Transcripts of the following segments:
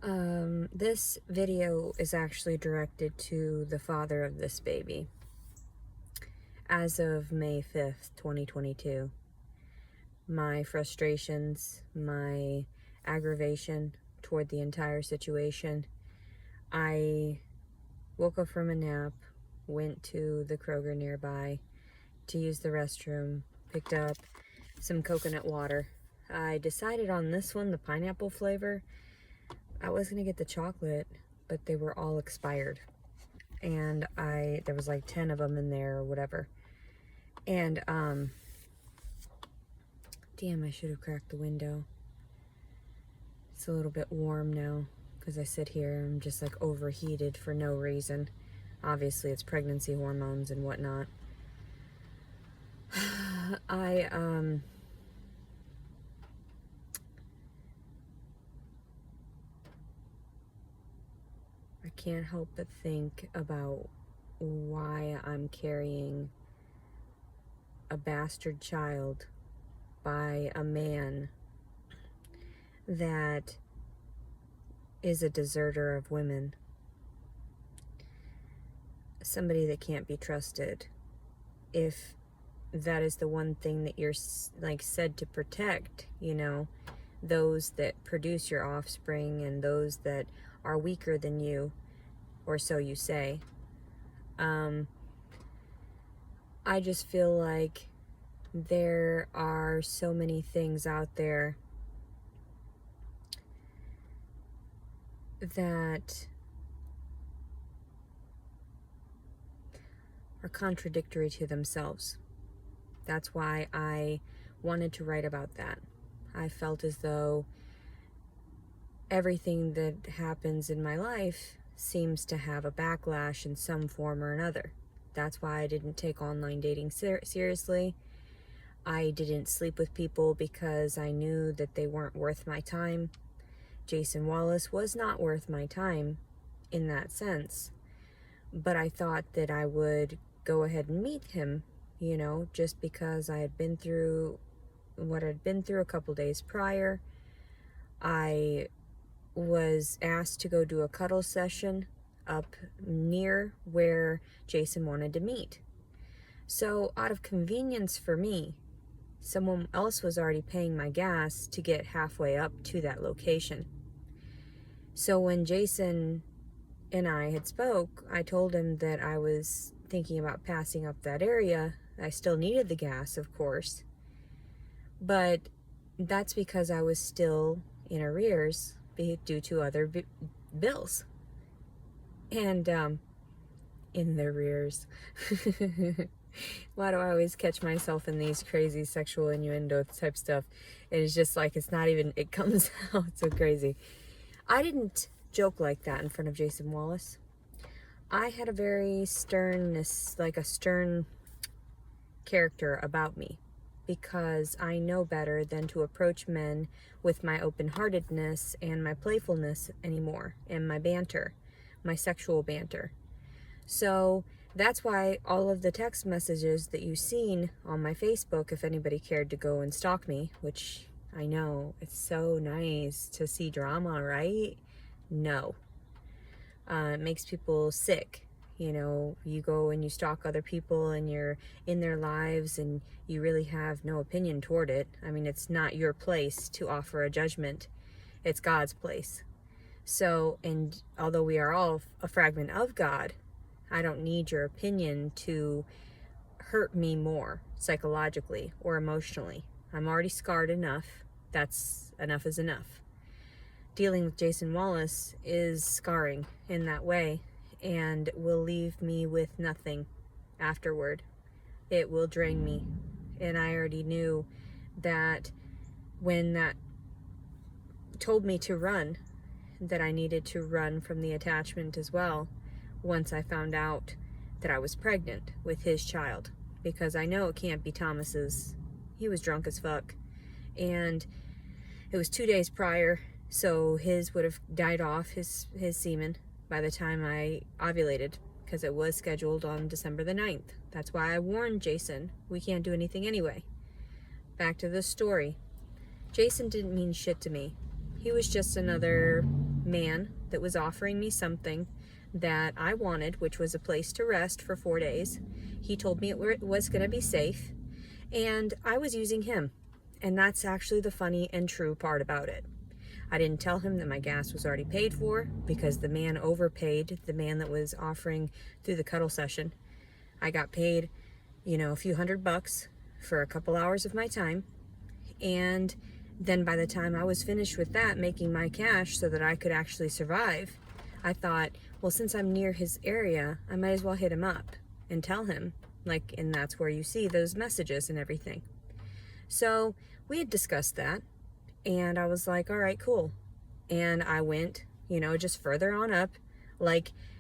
This video is actually directed to the father of this baby. As of May 5th, 2022, my frustrations, my aggravation toward the entire situation, I woke up from a nap, went to the Kroger nearby to use the restroom, picked up some coconut water. I decided on this one, the pineapple flavor. I was gonna get the chocolate, but they were all expired. And there was like 10 of them in there or whatever. And, damn, I should have cracked the window. It's a little bit warm now because I sit here and I'm just like overheated for no reason. Obviously, it's pregnancy hormones and whatnot. I can't help but think about why I'm carrying a bastard child by a man that is a deserter of women. Somebody that can't be trusted. If that is the one thing that you're like said to protect, you know, those that produce your offspring and those that are weaker than you, or so you say. I just feel like there are so many things out there that are contradictory to themselves. That's why I wanted to write about that. I felt as though everything that happens in my life seems to have a backlash in some form or another. That's why I didn't take online dating seriously. I didn't sleep with people because I knew that they weren't worth my time. Jason Wallace was not worth my time in that sense. But I thought that I would go ahead and meet him, you know, just because I had been through what I'd been through a couple days prior. I was asked to go do a cuddle session up near where Jason wanted to meet. So out of convenience for me, someone else was already paying my gas to get halfway up to that location. So when Jason and I had spoke, I told him that I was thinking about passing up that area. I still needed the gas, of course, but that's because I was still in arrears due to other bills. And in the rears. Why do I always catch myself in these crazy sexual innuendo type stuff? And it's just like, it's not even, it comes out so crazy. I didn't joke like that in front of Jason Wallace. I had a very sternness, like a stern character about me, because I know better than to approach men with my open-heartedness and my playfulness anymore, and my banter, my sexual banter. So that's why all of the text messages that you've seen on my Facebook, if anybody cared to go and stalk me, which I know, it's so nice to see drama, right? No. It makes people sick. You know, you go and you stalk other people and you're in their lives and you really have no opinion toward it. I mean, it's not your place to offer a judgment. It's God's place. So, and although we are all a fragment of God, I don't need your opinion to hurt me more psychologically or emotionally. I'm already scarred enough. That's enough is enough. Dealing with Jason Wallace is scarring in that way and will leave me with nothing afterward. It will drain me. And I already knew that when that told me to run, that I needed to run from the attachment as well once I found out that I was pregnant with his child, because I know it can't be Thomas's. He was drunk as fuck, and it was 2 days prior, so his would have died off, his semen, by the time I ovulated, because it was scheduled on December the 9th. That's why I warned Jason, we can't do anything anyway. Back to the story. Jason didn't mean shit to me. He was just another man that was offering me something that I wanted, which was a place to rest for 4 days. He told me it was going to be safe, and I was using him. And that's actually the funny and true part about it. I didn't tell him that my gas was already paid for, because the man overpaid, the man that was offering through the cuddle session. I got paid, a few $100 for a couple hours of my time. And then by the time I was finished with that, making my cash so that I could actually survive, I thought, well, since I'm near his area, I might as well hit him up and tell him, and that's where you see those messages and everything. So we had discussed that, and I was like, all right, cool. And I went, just further on up.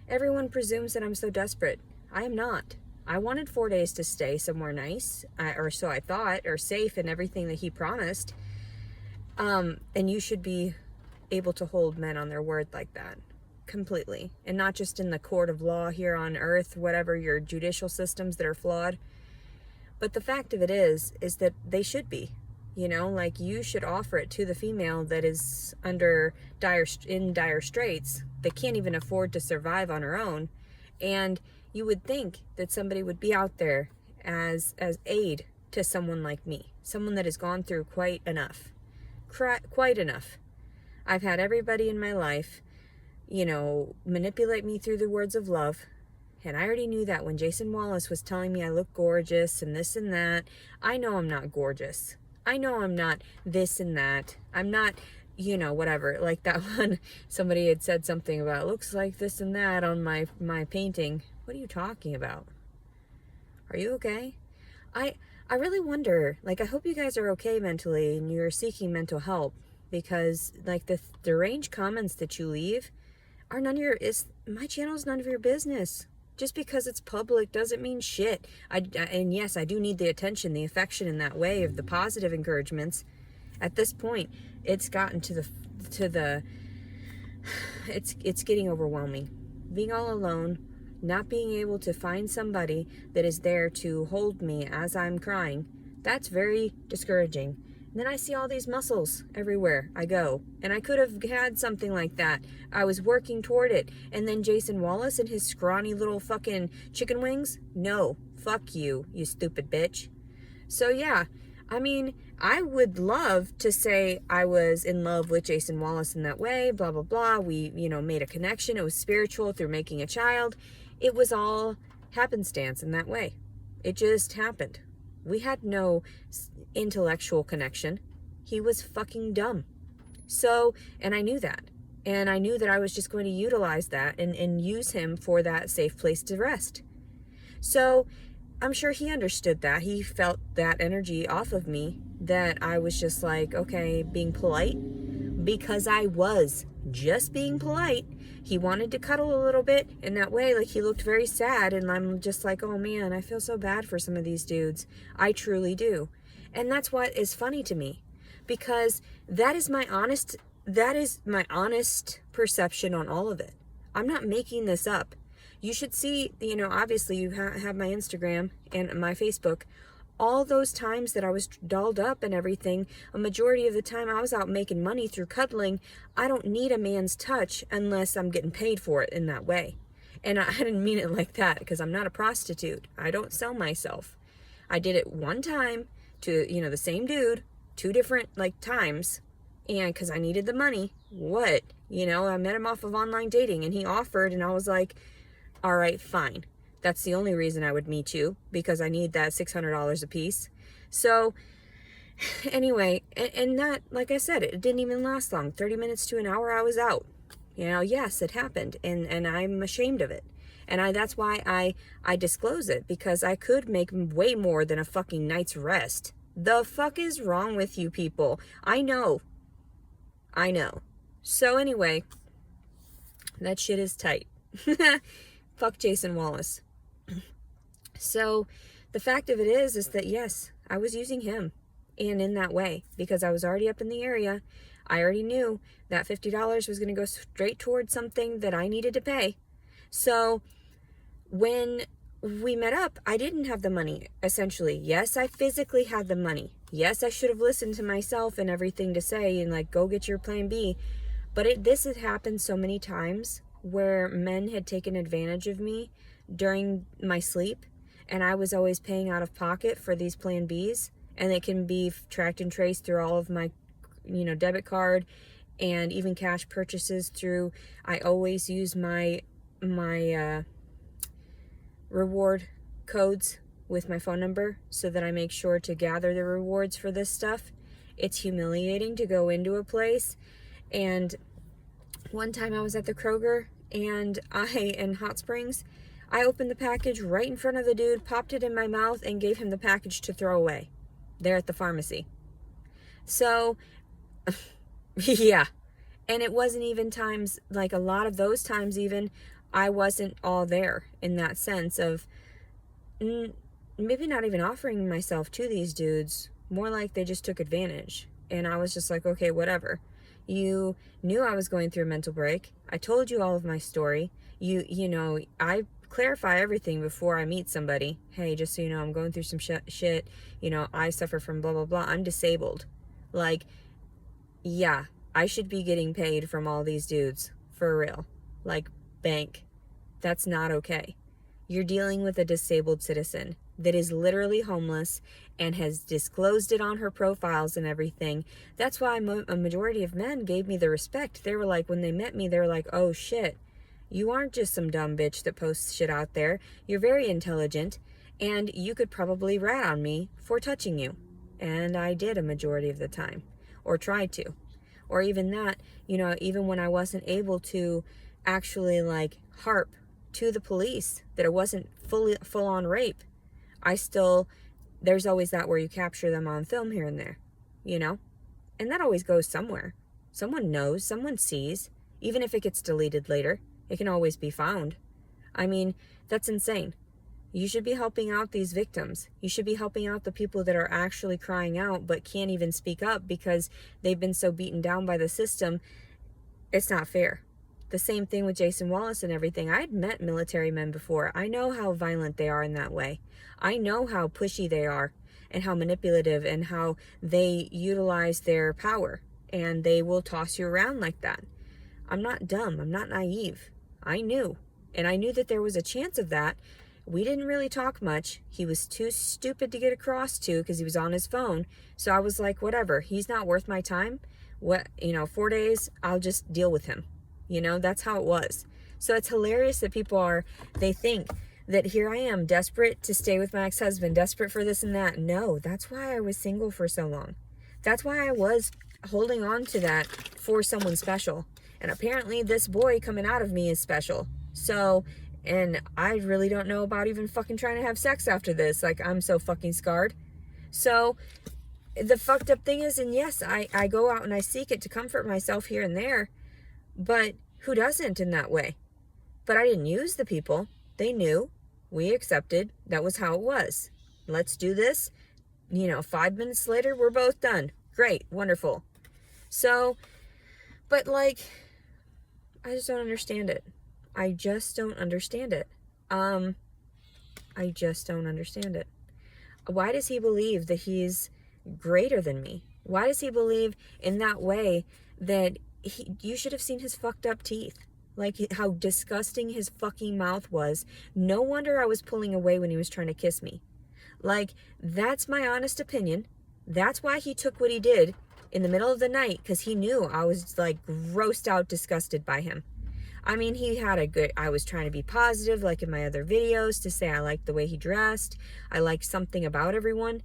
Everyone presumes that I'm so desperate. I am not. I wanted 4 days to stay somewhere nice, or so I thought, or safe and everything that he promised. And you should be able to hold men on their word like that, completely. And not just in the court of law here on earth, whatever your judicial systems that are flawed. But the fact of it is that they should be. You should offer it to the female that is in dire straits, that can't even afford to survive on her own. And you would think that somebody would be out there as aid to someone like me, someone that has gone through quite enough. Quite enough. I've had everybody in my life, manipulate me through the words of love. And I already knew that when Jason Wallace was telling me I look gorgeous and this and that. I know I'm not gorgeous. I know I'm not this and that. I'm not, whatever. Like that one, somebody had said something about, looks like this and that on my painting. What are you talking about? Are you okay? I really wonder, I hope you guys are okay mentally and you're seeking mental help, because the deranged comments that you leave are my channel is none of your business. Just because it's public doesn't mean shit. And yes, I do need the attention, the affection in that way of the positive encouragements. At this point, it's gotten it's getting overwhelming. Being all alone, not being able to find somebody that is there to hold me as I'm crying, that's very discouraging. And then I see all these muscles everywhere I go, and I could have had something like that. I was working toward it, and then Jason Wallace and his scrawny little fucking chicken wings? No, fuck you, you stupid bitch. So yeah, I would love to say I was in love with Jason Wallace in that way, blah, blah, blah. We, made a connection. It was spiritual through making a child. It was all happenstance in that way. It just happened. We had no intellectual connection. He was fucking dumb. So, and I knew that. And I knew that I was just going to utilize that and use him for that safe place to rest. So, I'm sure he understood that. He felt that energy off of me, that I was just okay, being polite, because I was just being polite. He wanted to cuddle a little bit in that way, he looked very sad, and I'm just oh man, I feel so bad for some of these dudes. I truly do. And that's what is funny to me, because that is my honest perception on all of it. I'm not making this up. You should see, obviously you have my Instagram and my Facebook. All those times that I was dolled up and everything, a majority of the time I was out making money through cuddling. I don't need a man's touch unless I'm getting paid for it in that way. And I didn't mean it like that, because I'm not a prostitute. I don't sell myself. I did it one time to, the same dude, 2 different, times. And because I needed the money. What? I met him off of online dating, and he offered, and I was like, all right, fine. That's the only reason I would meet you, because I need that $600 a piece. So anyway, and that, like I said, it didn't even last long. 30 minutes to an hour, I was out. Yes, it happened, and I'm ashamed of it. And that's why I disclose it, because I could make way more than a fucking night's rest. The fuck is wrong with you people? I know. So anyway, that shit is tight. Fuck Jason Wallace. So the fact of it is that yes, I was using him, and in that way, because I was already up in the area. I already knew that $50 was going to go straight towards something that I needed to pay. So when we met up, I didn't have the money, essentially. Yes, I physically had the money. Yes, I should have listened to myself and everything to say and go get your plan B. But this had happened so many times where men had taken advantage of me during my sleep, and I was always paying out of pocket for these Plan Bs, and it can be tracked and traced through all of my, debit card and even cash purchases through. I always use my reward codes with my phone number so that I make sure to gather the rewards for this stuff. It's humiliating to go into a place. And one time I was at the Kroger and in Hot Springs, I opened the package right in front of the dude, popped it in my mouth, and gave him the package to throw away there at the pharmacy. So, yeah. And it wasn't even times, like a lot of those times even, I wasn't all there in that sense of maybe not even offering myself to these dudes. More like they just took advantage. And I was just like, okay, whatever. You knew I was going through a mental break. I told you all of my story. I clarify everything before I meet somebody. Hey, just so you know, I'm going through some shit. I suffer from blah, blah, blah. I'm disabled. Like, yeah, I should be getting paid from all these dudes. For real. Like, bank. That's not okay. You're dealing with a disabled citizen that is literally homeless and has disclosed it on her profiles and everything. That's why a majority of men gave me the respect. They were like, when they met me, they were like, oh shit, you aren't just some dumb bitch that posts shit out there. You're very intelligent, and you could probably rat on me for touching you. And I did a majority of the time, or tried to. Or even that, even when I wasn't able to actually like harp to the police that it wasn't full on rape, there's always that where you capture them on film here and there, and that always goes somewhere. Someone knows, someone sees, even if it gets deleted later, it can always be found. I mean, that's insane. You should be helping out these victims. You should be helping out the people that are actually crying out but can't even speak up because they've been so beaten down by the system. It's not fair. The same thing with Jason Wallace and everything. I'd met military men before. I know how violent they are in that way. I know how pushy they are and how manipulative and how they utilize their power, and they will toss you around like that. I'm not dumb. I'm not naive. I knew. And I knew that there was a chance of that. We didn't really talk much. He was too stupid to get across to because he was on his phone. So I was like, whatever. He's not worth my time. 4 days, I'll just deal with him. That's how it was. So it's hilarious that they think that here I am, desperate to stay with my ex-husband, desperate for this and that. No, that's why I was single for so long. That's why I was holding on to that for someone special. And apparently this boy coming out of me is special. So, and I really don't know about even fucking trying to have sex after this. Like, I'm so fucking scarred. So, the fucked up thing is, and yes, I go out and I seek it to comfort myself here and there. But who doesn't in that way? But I didn't use the people. They knew. We accepted. That was how it was. Let's do this. 5 minutes later, we're both done. Great. Wonderful. So, but like, I just don't understand it. I just don't understand it. I just don't understand it. Why does he believe that he's greater than me? Why does he believe in that way that you should have seen his fucked up teeth? Like how disgusting his fucking mouth was. No wonder I was pulling away when he was trying to kiss me. Like, that's my honest opinion. That's why he took what he did in the middle of the night, because he knew I was like grossed out, disgusted by him. I mean, I was trying to be positive, like in my other videos, to say I liked the way he dressed. I liked something about everyone.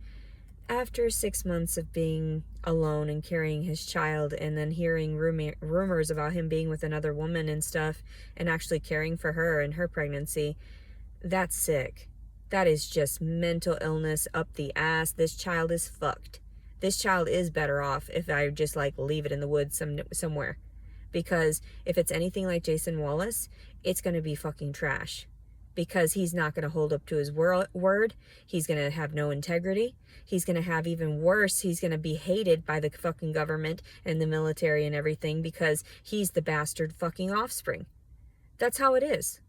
After 6 months of being alone and carrying his child, and then hearing rumors about him being with another woman and stuff, and actually caring for her and her pregnancy, that's sick. That is just mental illness up the ass. This child is fucked. This child is better off if I just like leave it in the woods somewhere. Because if it's anything like Jason Wallace, it's going to be fucking trash. Because he's not going to hold up to his word. He's going to have no integrity. He's going to have even worse. He's going to be hated by the fucking government and the military and everything because he's the bastard fucking offspring. That's how it is.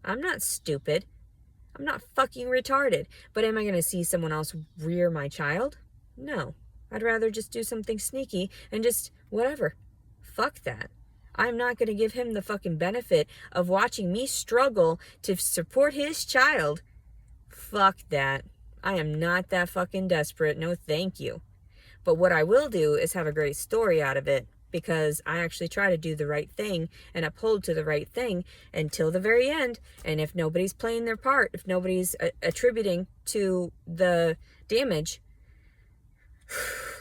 I'm not stupid. I'm not fucking retarded. But am I going to see someone else rear my child? No. I'd rather just do something sneaky and just whatever. Fuck that. I'm not going to give him the fucking benefit of watching me struggle to support his child. Fuck that. I am not that fucking desperate. No, thank you. But what I will do is have a great story out of it, because I actually try to do the right thing and uphold to the right thing until the very end. And if nobody's playing their part, if nobody's attributing to the damage,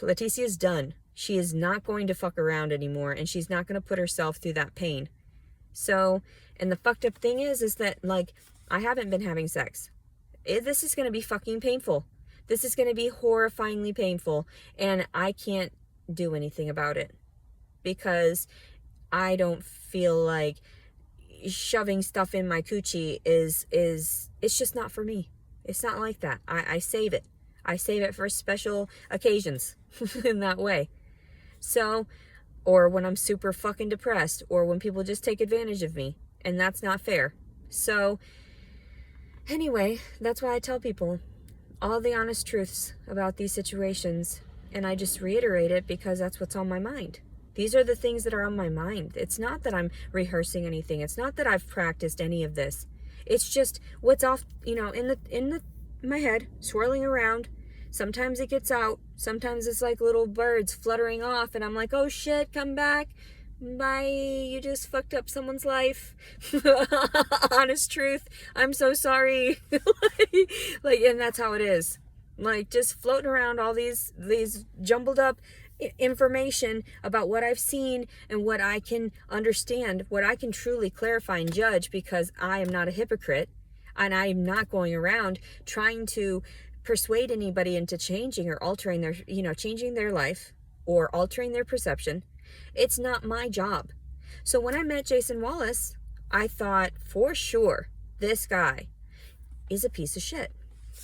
Leticia's done. She is not going to fuck around anymore, and she's not going to put herself through that pain. So, and the fucked up thing is that, like, I haven't been having sex. This is going to be fucking painful. This is going to be horrifyingly painful, and I can't do anything about it, because I don't feel like shoving stuff in my coochie is it's just not for me. It's not like that. I save it. I save it for special occasions in that way. So, or when I'm super fucking depressed, or when people just take advantage of me, and that's not fair. So, anyway, that's why I tell people all the honest truths about these situations, and I just reiterate it because that's what's on my mind. These are the things that are on my mind. It's not that I'm rehearsing anything. It's not that I've practiced any of this. It's just what's off, in my head, swirling around. Sometimes it gets out. Sometimes it's like little birds fluttering off, and I'm like, oh shit, come back. Bye, you just fucked up someone's life. Honest truth, I'm so sorry. And that's how it is. Like, just floating around all these jumbled up information about what I've seen and what I can understand, what I can truly clarify and judge, because I am not a hypocrite, and I am not going around trying to persuade anybody into changing or altering their, changing their life or altering their perception. It's not my job. So when I met Jason Wallace, I thought for sure this guy is a piece of shit.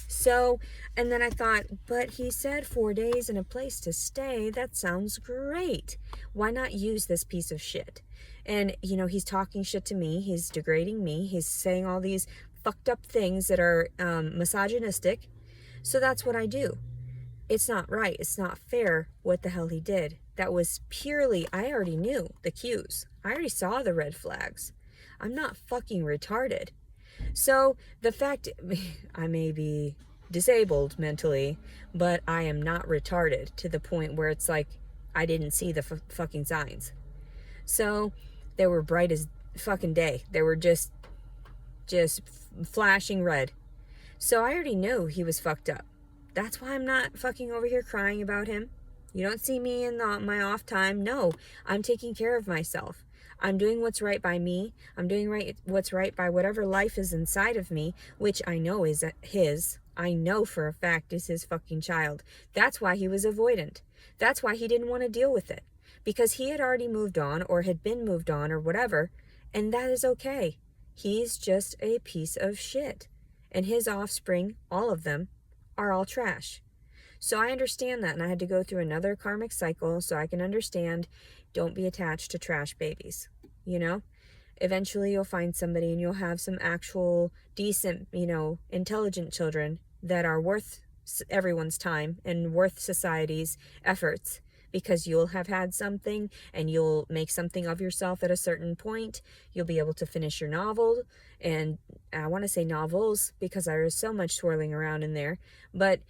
So, and then I thought, but he said 4 days and a place to stay. That sounds great. Why not use this piece of shit? And, he's talking shit to me. He's degrading me. He's saying all these fucked up things that are misogynistic. So that's what I do. It's not right. It's not fair what the hell he did. That was purely, I already knew the cues. I already saw the red flags. I'm not fucking retarded. So the fact, I may be disabled mentally, but I am not retarded to the point where it's like I didn't see the fucking signs. So they were bright as fucking day. They were just flashing red. So I already knew he was fucked up. That's why I'm not fucking over here crying about him. You don't see me in my off time. No, I'm taking care of myself. I'm doing what's right by me. I'm doing what's right by whatever life is inside of me, which I know is his. I know for a fact is his fucking child. That's why he was avoidant. That's why he didn't want to deal with it. Because he had already moved on, or had been moved on, or whatever. And that is okay. He's just a piece of shit. And his offspring, all of them, are all trash. So I understand that, and I had to go through another karmic cycle so I can understand, don't be attached to trash babies, Eventually you'll find somebody, and you'll have some actual decent, intelligent children that are worth everyone's time and worth society's efforts, because you'll have had something, and you'll make something of yourself at a certain point. You'll be able to finish your novel, and I want to say novels because there is so much swirling around in there, but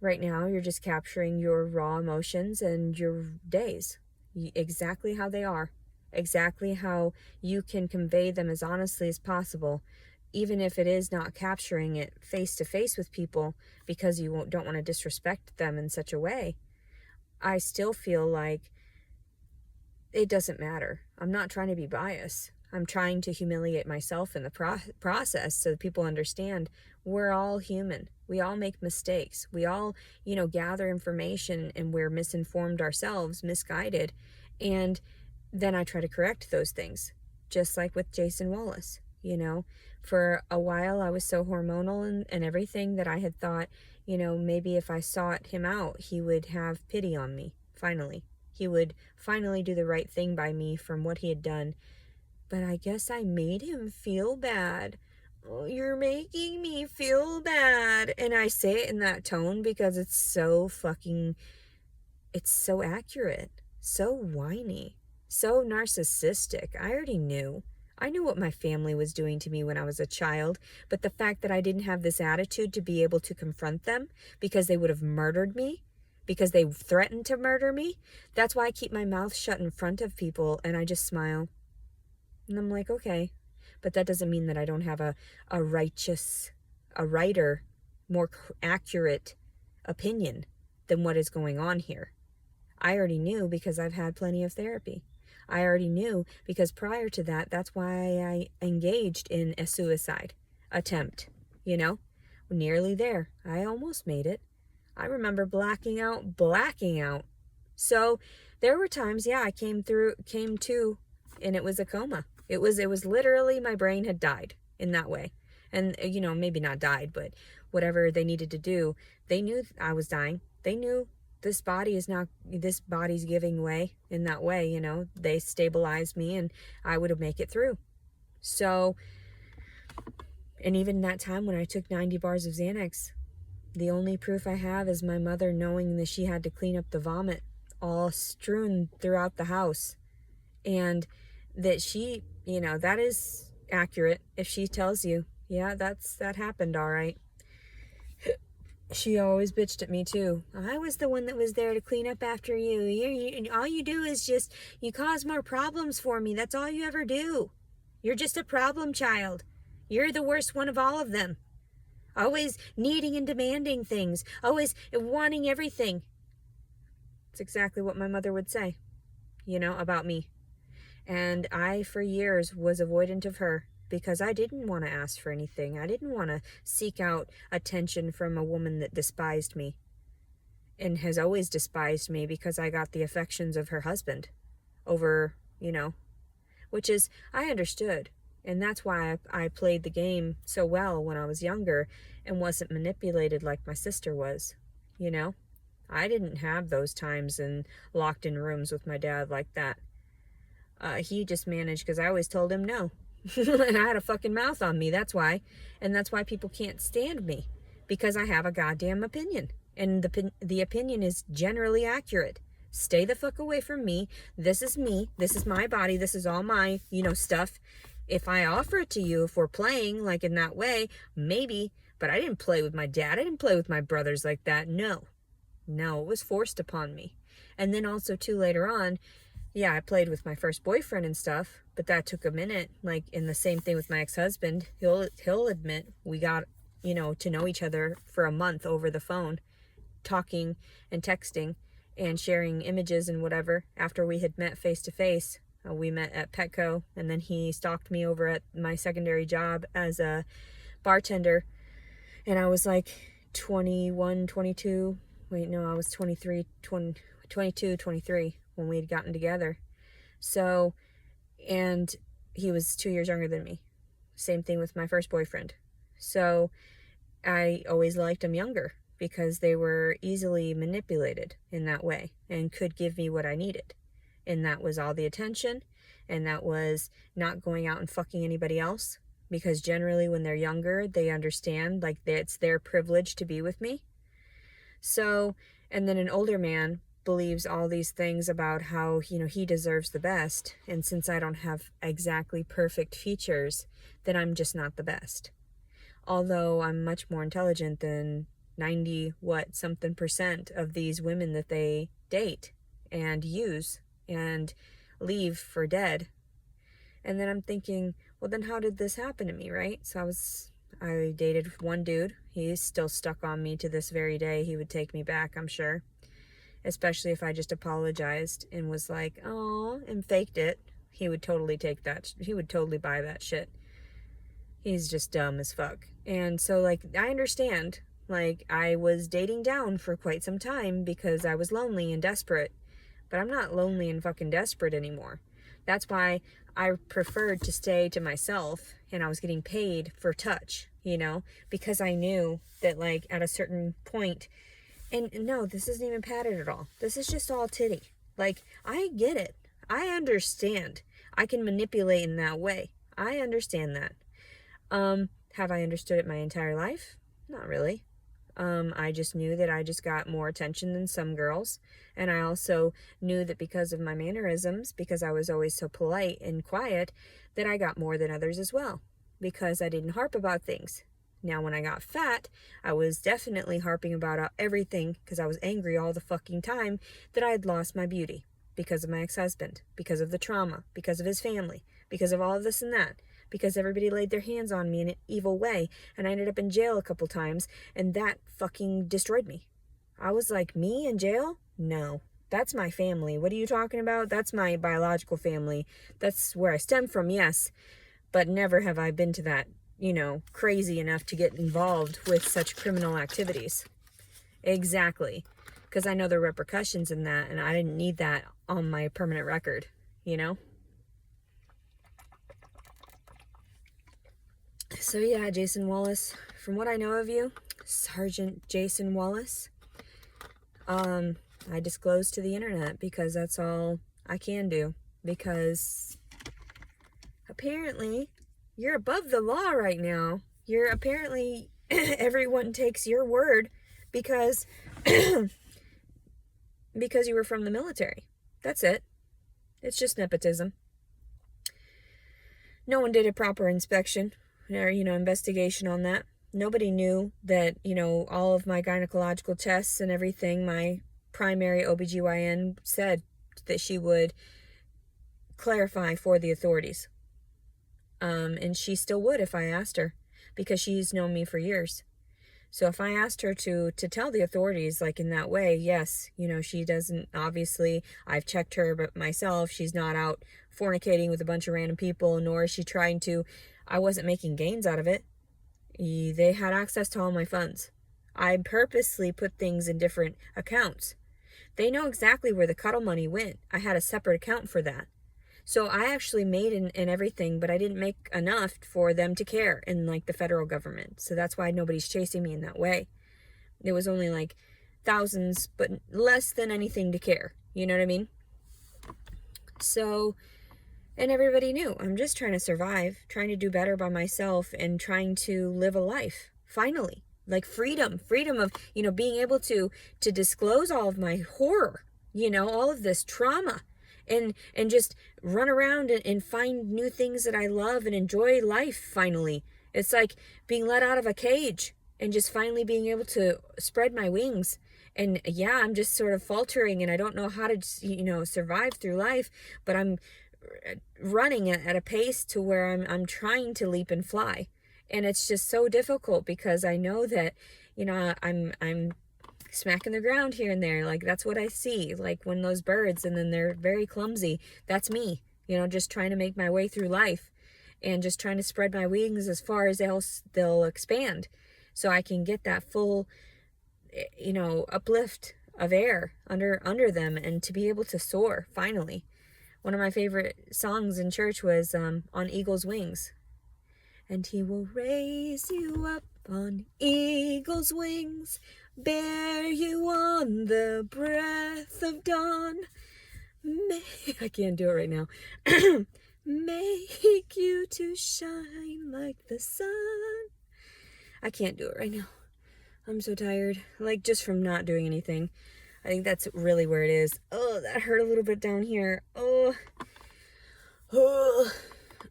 right now you're just capturing your raw emotions and your days exactly how they are, exactly how you can convey them as honestly as possible, even if it is not capturing it face to face with people because you don't want to disrespect them in such a way. I still feel like it doesn't matter. I'm not trying to be biased. I'm trying to humiliate myself in the process so that people understand we're all human. We all make mistakes. We all, gather information, and we're misinformed ourselves, misguided. And then I try to correct those things, just like with Jason Wallace. For a while I was so hormonal and everything that I had thought, maybe if I sought him out, he would have pity on me, finally. He would finally do the right thing by me from what he had done. But I guess I made him feel bad. Oh, you're making me feel bad. And I say it in that tone because it's so accurate, so whiny, so narcissistic. I already knew. I knew what my family was doing to me when I was a child, but the fact that I didn't have this attitude to be able to confront them because they would have murdered me, because they threatened to murder me, that's why I keep my mouth shut in front of people and I just smile. And I'm like, okay. But that doesn't mean that I don't have a righter, more accurate opinion than what is going on here. I already knew because I've had plenty of therapy. I already knew because prior to that, that's why I engaged in a suicide attempt, nearly there. I almost made it. I remember blacking out. So there were times, I came to, and it was a coma. It was literally my brain had died in that way. And, maybe not died, but whatever they needed to do, they knew I was dying. They knew this body's giving way in that way, they stabilized me and I would make it through. So, and even that time when I took 90 bars of Xanax, the only proof I have is my mother knowing that she had to clean up the vomit all strewn throughout the house. And that she, that is accurate. If she tells you, that happened, all right. She always bitched at me too. I was the one that was there to clean up after you. All you do is you cause more problems for me. That's all you ever do. You're just a problem child. You're the worst one of all of them. Always needing and demanding things. Always wanting everything. It's exactly what my mother would say, about me. And I, for years, was avoidant of her because I didn't want to ask for anything. I didn't want to seek out attention from a woman that despised me and has always despised me because I got the affections of her husband over, which is, I understood. And that's why I played the game so well when I was younger and wasn't manipulated like my sister was, I didn't have those times and locked in rooms with my dad like that. He just managed because I always told him no. And I had a fucking mouth on me, that's why. And that's why people can't stand me. Because I have a goddamn opinion. And the opinion is generally accurate. Stay the fuck away from me. This is me. This is my body. This is all my, stuff. If I offer it to you, if we're playing like in that way, maybe. But I didn't play with my dad. I didn't play with my brothers like that. No, it was forced upon me. And then also too later on, I played with my first boyfriend and stuff, but that took a minute. Like in the same thing with my ex-husband, he'll admit we got, to know each other for a month over the phone, talking and texting and sharing images and whatever. After we had met face to face, we met at Petco, and then he stalked me over at my secondary job as a bartender. And I was like 21, 22. Wait, no, I was 23, 22, 23 when we had gotten together. So, and he was 2 years younger than me. Same thing with my first boyfriend. So I always liked them younger because they were easily manipulated in that way and could give me what I needed. And that was all the attention, and that was not going out and fucking anybody else, because generally when they're younger, they understand like it's their privilege to be with me. So, and then an older man believes all these things about how, he deserves the best. And since I don't have exactly perfect features, then I'm just not the best. Although I'm much more intelligent than 90% of these women that they date and use and leave for dead. And then I'm thinking, well, then how did this happen to me, right? So I dated one dude. He's still stuck on me to this very day. He would take me back, I'm sure. Especially if I just apologized and was like, oh, and faked it. He would totally take that. He would totally buy that shit. He's just dumb as fuck. And so, I understand. I was dating down for quite some time because I was lonely and desperate. But I'm not lonely and fucking desperate anymore. That's why I preferred to stay to myself, and I was getting paid for touch, because I knew that, at a certain point, and no, this isn't even padded at all. This is just all titty. I get it. I understand. I can manipulate in that way. I understand that. Have I understood it my entire life? Not really. I just knew that I just got more attention than some girls. And I also knew that because of my mannerisms, because I was always so polite and quiet, that I got more than others as well. Because I didn't harp about things. Now, when I got fat, I was definitely harping about everything because I was angry all the fucking time that I had lost my beauty. Because of my ex-husband. Because of the trauma. Because of his family. Because of all of this and that. Because everybody laid their hands on me in an evil way, and I ended up in jail a couple times, and that fucking destroyed me. I was like, me in jail? No. That's my family. What are you talking about? That's my biological family. That's where I stem from, yes. But never have I been to that, crazy enough to get involved with such criminal activities. Exactly. Because I know the repercussions in that, and I didn't need that on my permanent record, So yeah, Jason Wallace, from what I know of you, Sergeant Jason Wallace, I disclosed to the internet because that's all I can do. Because apparently you're above the law right now. You're apparently, everyone takes your word because, because you were from the military. That's it. It's just nepotism. No one did a proper inspection or, investigation on that. Nobody knew that, all of my gynecological tests and everything, my primary OBGYN said that she would clarify for the authorities. And she still would if I asked her, because she's known me for years. So if I asked her to tell the authorities, like in that way, yes, she doesn't, obviously, I've checked her, but myself, she's not out fornicating with a bunch of random people, nor is she trying to, I wasn't making gains out of it. They had access to all my funds. I purposely put things in different accounts. They know exactly where the cuddle money went. I had a separate account for that. So I actually made in everything, but I didn't make enough for them to care in like the federal government. So that's why nobody's chasing me in that way. It was only like thousands, but less than anything to care. You know what I mean? So, and everybody knew I'm just trying to survive, trying to do better by myself, and trying to live a life. Finally, like freedom of, being able to disclose all of my horror, all of this trauma. And just run around and find new things that I love and enjoy life finally. It's like being let out of a cage and just finally being able to spread my wings. And yeah, I'm just sort of faltering and I don't know how to, survive through life, but I'm running at a pace to where I'm trying to leap and fly. And it's just so difficult because I know that, I'm smacking the ground here and there. Like, that's what I see. Like, when those birds, and then they're very clumsy. That's me, just trying to make my way through life and just trying to spread my wings as far as they'll expand so I can get that full, uplift of air under them and to be able to soar finally. One of my favorite songs in church was On Eagle's Wings. And he will raise you up on eagle's wings, bear you on the breath of dawn. I can't do it right now. Make you to shine like the sun. I can't do it right now. I'm so tired. Like, just from not doing anything. I think that's really where it is. Oh, that hurt a little bit down here. Oh.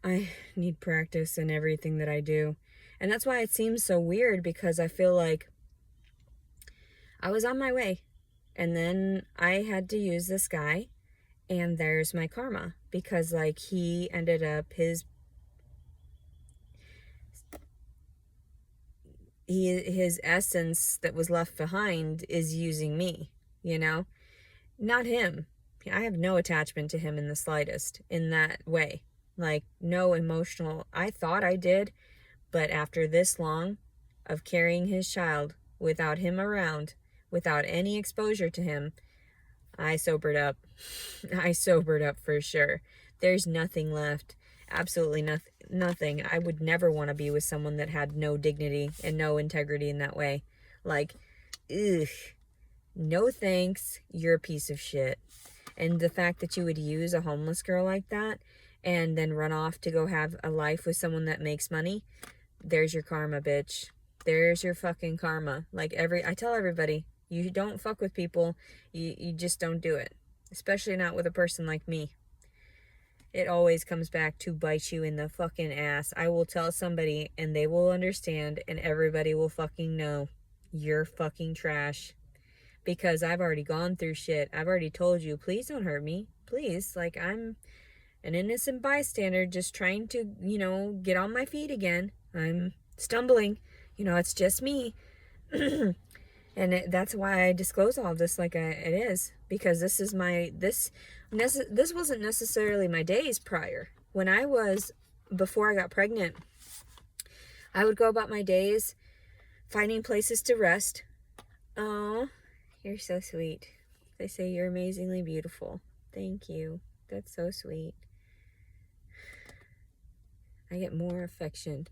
I need practice in everything that I do. And that's why it seems so weird, because I feel like I was on my way. And then I had to use this guy. And there's my karma. Because, like, he ended up, his essence that was left behind is using me, Not him. I have no attachment to him in the slightest in that way. Like, no emotional, I thought I did, but after this long of carrying his child without him around, without any exposure to him, I sobered up. I sobered up for sure. There's nothing left. Absolutely nothing. I would never want to be with someone that had no dignity and no integrity in that way. Like, ugh. No thanks. You're a piece of shit. And the fact that you would use a homeless girl like that and then run off to go have a life with someone that makes money, there's your karma, bitch. There's your fucking karma. Like I tell everybody, you don't fuck with people. You just don't do it. Especially not with a person like me. It always comes back to bite you in the fucking ass. I will tell somebody and they will understand and everybody will fucking know you're fucking trash. Because I've already gone through shit. I've already told you, please don't hurt me. Please. Like, I'm an innocent bystander just trying to, get on my feet again. I'm stumbling. It's just me. And that's why I disclose all of this like it is. Because this wasn't necessarily my days prior. Before I got pregnant, I would go about my days finding places to rest. Oh, you're so sweet. They say you're amazingly beautiful. Thank you. That's so sweet. I get more affection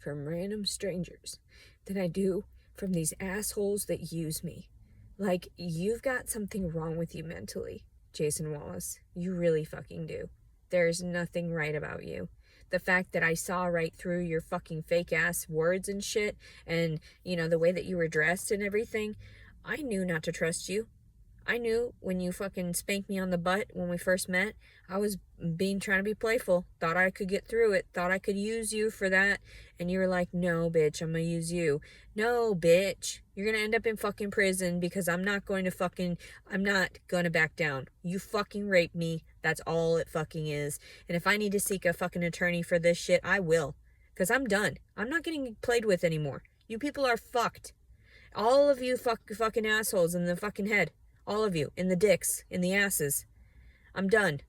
from random strangers than I do from these assholes that use me. Like, you've got something wrong with you mentally, Jason Wallace. You really fucking do. There's nothing right about you. The fact that I saw right through your fucking fake ass words and shit, and, the way that you were dressed and everything, I knew not to trust you. I knew when you fucking spanked me on the butt when we first met, I was trying to be playful. Thought I could get through it. Thought I could use you for that. And you were like, no, bitch, I'm gonna use you. No, bitch, you're gonna end up in fucking prison because I'm not gonna back down. You fucking raped me. That's all it fucking is. And if I need to seek a fucking attorney for this shit, I will. Because I'm done. I'm not getting played with anymore. You people are fucked. All of you fucking assholes in the fucking head. All of you. In the dicks. In the asses. I'm done.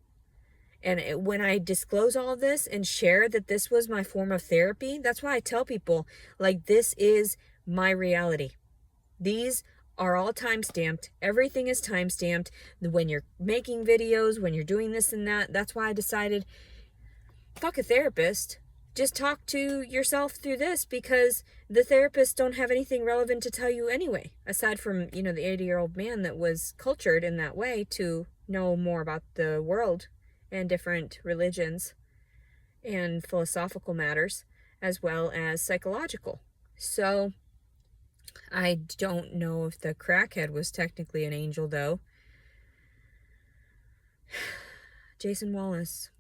And when I disclose all of this and share that this was my form of therapy, that's why I tell people, like, this is my reality. These are all time-stamped. Everything is time-stamped. When you're making videos, when you're doing this and that, that's why I decided, fuck a therapist. Just talk to yourself through this, because the therapists don't have anything relevant to tell you anyway, aside from, the 80-year-old man that was cultured in that way to know more about the world and different religions and philosophical matters, as well as psychological. So I don't know if the crackhead was technically an angel, though. Jason Wallace,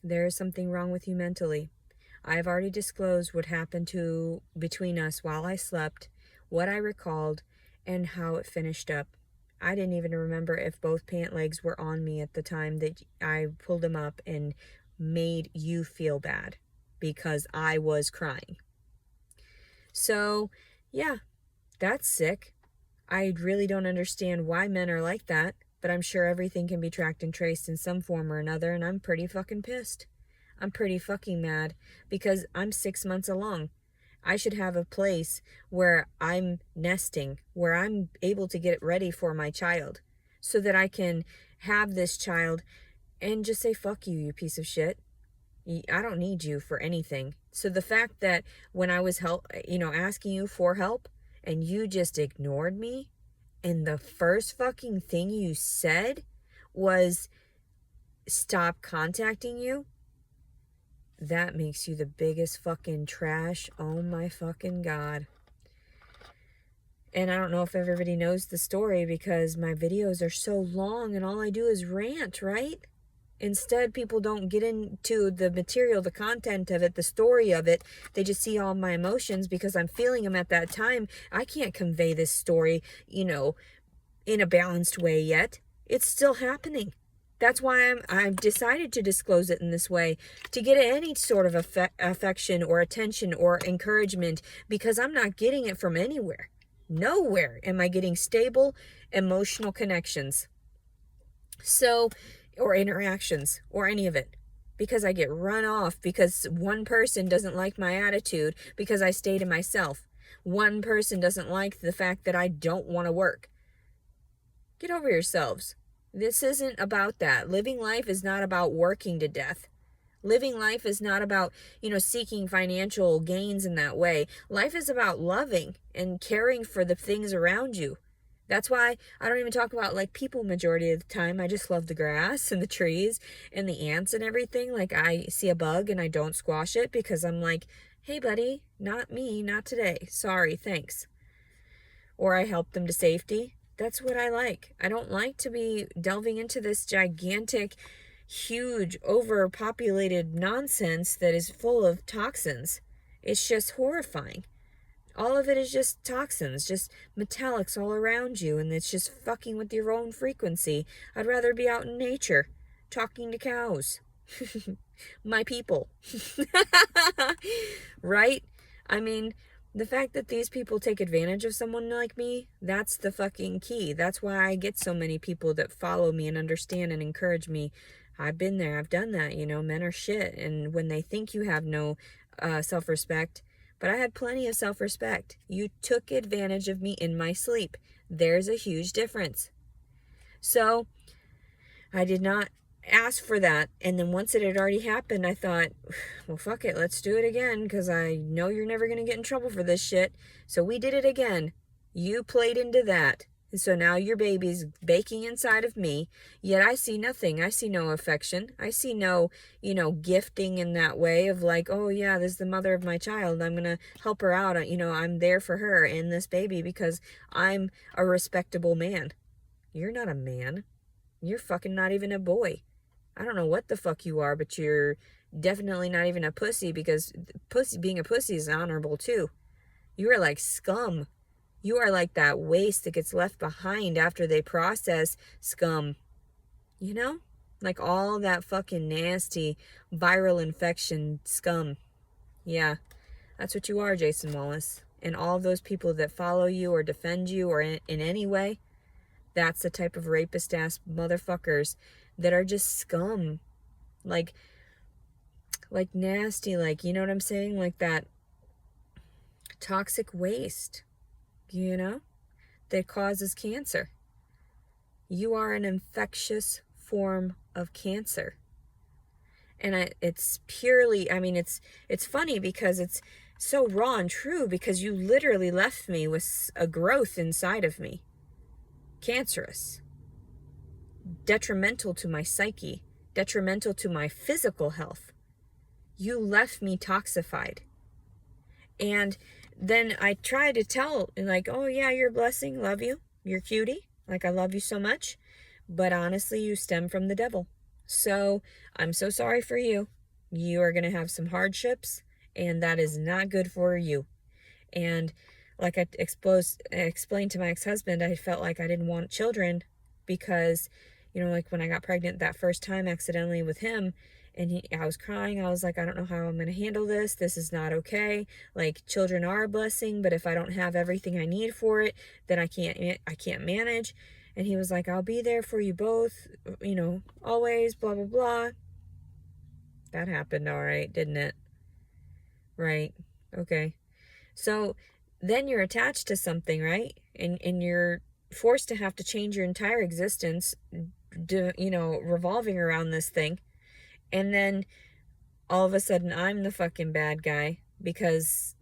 there is something wrong with you mentally. I've already disclosed what happened between us while I slept, what I recalled, and how it finished up. I didn't even remember if both pant legs were on me at the time that I pulled them up and made you feel bad because I was crying. So, yeah, that's sick. I really don't understand why men are like that, but I'm sure everything can be tracked and traced in some form or another, and I'm pretty fucking pissed. I'm pretty fucking mad because I'm 6 months along. I should have a place where I'm nesting, where I'm able to get ready for my child so that I can have this child and just say, fuck you, you piece of shit. I don't need you for anything. So the fact that when I was asking you for help and you just ignored me, and the first fucking thing you said was stop contacting you, that makes you the biggest fucking trash. Oh my fucking God. And I don't know if everybody knows the story because my videos are so long and all I do is rant, right? Instead, people don't get into the material, the content of it, the story of it. They just see all my emotions because I'm feeling them at that time. I can't convey this story, in a balanced way yet. It's still happening. That's why I've decided to disclose it in this way, to get any sort of affection or attention or encouragement, because I'm not getting it from anywhere. Nowhere am I getting stable emotional connections. So, or interactions, or any of it. Because I get run off, because one person doesn't like my attitude, because I stay to myself. One person doesn't like the fact that I don't want to work. Get over yourselves. This isn't about that. Living life is not about working to death. Living life is not about, seeking financial gains in that way. Life is about loving and caring for the things around you. That's why I don't even talk about people majority of the time. I just love the grass and the trees and the ants and everything. Like, I see a bug and I don't squash it because I'm like, hey buddy, not me, not today. Sorry, thanks. Or I help them to safety. That's what I like. I don't like to be delving into this gigantic, huge, overpopulated nonsense that is full of toxins. It's just horrifying. All of it is just toxins, just metallics all around you, and it's just fucking with your own frequency. I'd rather be out in nature, talking to cows. My people. Right? I mean, the fact that these people take advantage of someone like me, that's the fucking key. That's why I get so many people that follow me and understand and encourage me. I've been there. I've done that. Men are shit. And when they think you have no self-respect, but I had plenty of self-respect. You took advantage of me in my sleep. There's a huge difference. So I did not ask for that. And then once it had already happened, I thought, well, fuck it. Let's do it again, because I know you're never going to get in trouble for this shit. So we did it again. You played into that. And so now your baby's baking inside of me, yet I see nothing. I see no affection. I see no, gifting in that way of like, oh yeah, this is the mother of my child. I'm going to help her out. I'm there for her and this baby because I'm a respectable man. You're not a man. You're fucking not even a boy. I don't know what the fuck you are, but you're definitely not even a pussy, because being a pussy is honorable too. You are like scum. You are like that waste that gets left behind after they process scum. Like all that fucking nasty viral infection scum. Yeah, that's what you are, Jason Wallace. And all of those people that follow you or defend you or in any way, that's the type of rapist ass motherfuckers that are just scum. Like nasty, like, you know what I'm saying? Like that toxic waste, that causes cancer. You are an infectious form of cancer. And it's purely, it's funny because it's so raw and true, because you literally left me with a growth inside of me. Cancerous. Detrimental to my psyche. Detrimental to my physical health. You left me toxified. And then I try to tell, like, oh yeah, you're a blessing, love you, you're cutie, like I love you so much, but honestly, you stem from the devil. So I'm so sorry for you. You are going to have some hardships, and that is not good for you. And like I explained to my ex-husband, I felt like I didn't want children because, like when I got pregnant that first time accidentally with him, and I was crying. I was like, I don't know how I'm going to handle this. This is not okay. Like, children are a blessing, but if I don't have everything I need for it, then I can't manage. And he was like, I'll be there for you both, always, blah, blah, blah. That happened all right, didn't it? Right. Okay. So then you're attached to something, right? And you're forced to have to change your entire existence, revolving around this thing. And then all of a sudden I'm the fucking bad guy because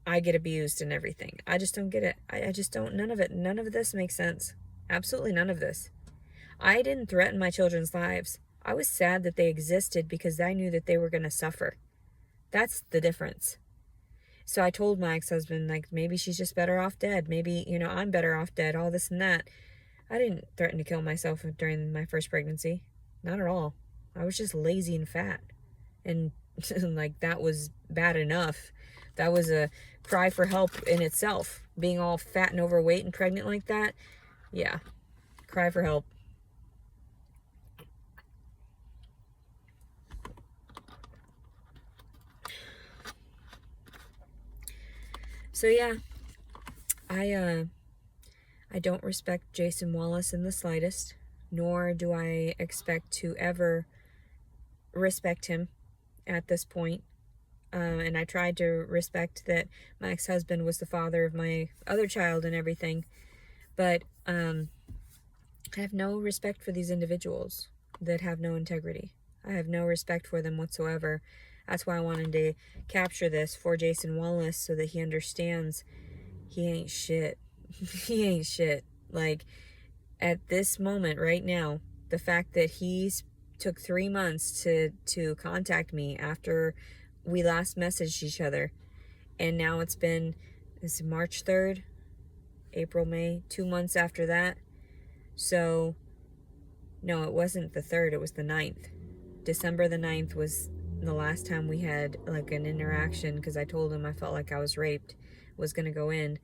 I get abused and everything. I just don't get it. I just don't, none of this makes sense. Absolutely none of this. I didn't threaten my children's lives. I was sad that they existed because I knew that they were going to suffer. That's the difference. So I told my ex-husband, like, maybe she's just better off dead. Maybe, I'm better off dead, all this and that. I didn't threaten to kill myself during my first pregnancy. Not at all. I was just lazy and fat. And like, that was bad enough. That was a cry for help in itself. Being all fat and overweight and pregnant like that. Yeah. Cry for help. So yeah. I don't respect Jason Wallace in the slightest. Nor do I expect to ever respect him at this point. And I tried to respect that my ex-husband was the father of my other child and everything. But I have no respect for these individuals that have no integrity. I have no respect for them whatsoever. That's why I wanted to capture this for Jason Wallace so that he understands he ain't shit. He ain't shit. Like, at this moment right now, the fact that he's took 3 months to contact me after we last messaged each other. And now it's been, this is March 3rd, April, May, 2 months after that. So, no, it wasn't the 3rd, it was the 9th. December the 9th was the last time we had like an interaction, because I told him I felt like I was raped, was going to go in,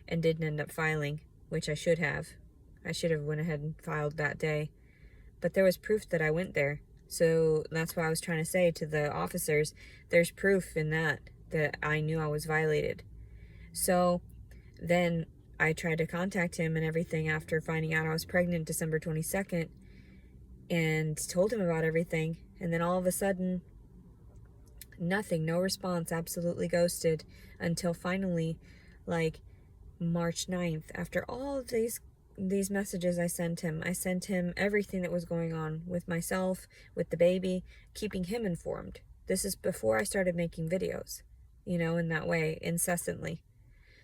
and didn't end up filing, which I should have. I should have went ahead and filed that day. But there was proof that I went there. So that's why I was trying to say to the officers, there's proof in that I knew I was violated. So then I tried to contact him and everything after finding out I was pregnant December 22nd, and told him about everything. And then all of a sudden, nothing, no response, absolutely ghosted, until finally, like March 9th, after all of these messages I sent him everything that was going on with myself, with the baby, keeping him informed. This is before I started making videos, in that way, incessantly.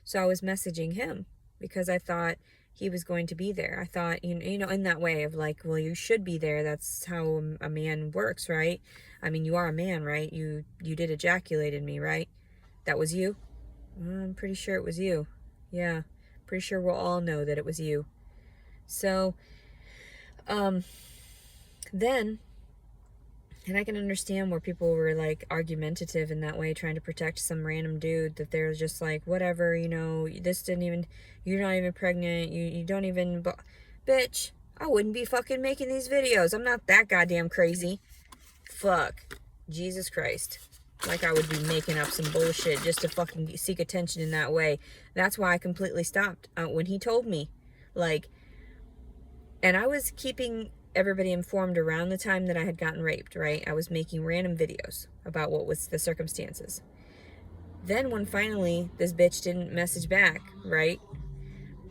So I was messaging him because I thought he was going to be there. I thought, in that way of like, well, you should be there. That's how a man works, right? I mean, you are a man, right? You did ejaculate in me, right? That was you? I'm pretty sure it was you. Yeah, pretty sure we'll all know that it was you. So, then, and I can understand where people were like argumentative in that way, trying to protect some random dude, that they're just like, whatever, this didn't even, you're not even pregnant, you don't even, bitch, I wouldn't be fucking making these videos. I'm not that goddamn crazy. Fuck. Jesus Christ. Like I would be making up some bullshit just to fucking seek attention in that way. That's why I completely stopped when he told me, like, and I was keeping everybody informed around the time that I had gotten raped, right? I was making random videos about what was the circumstances. Then when finally this bitch didn't message back, right?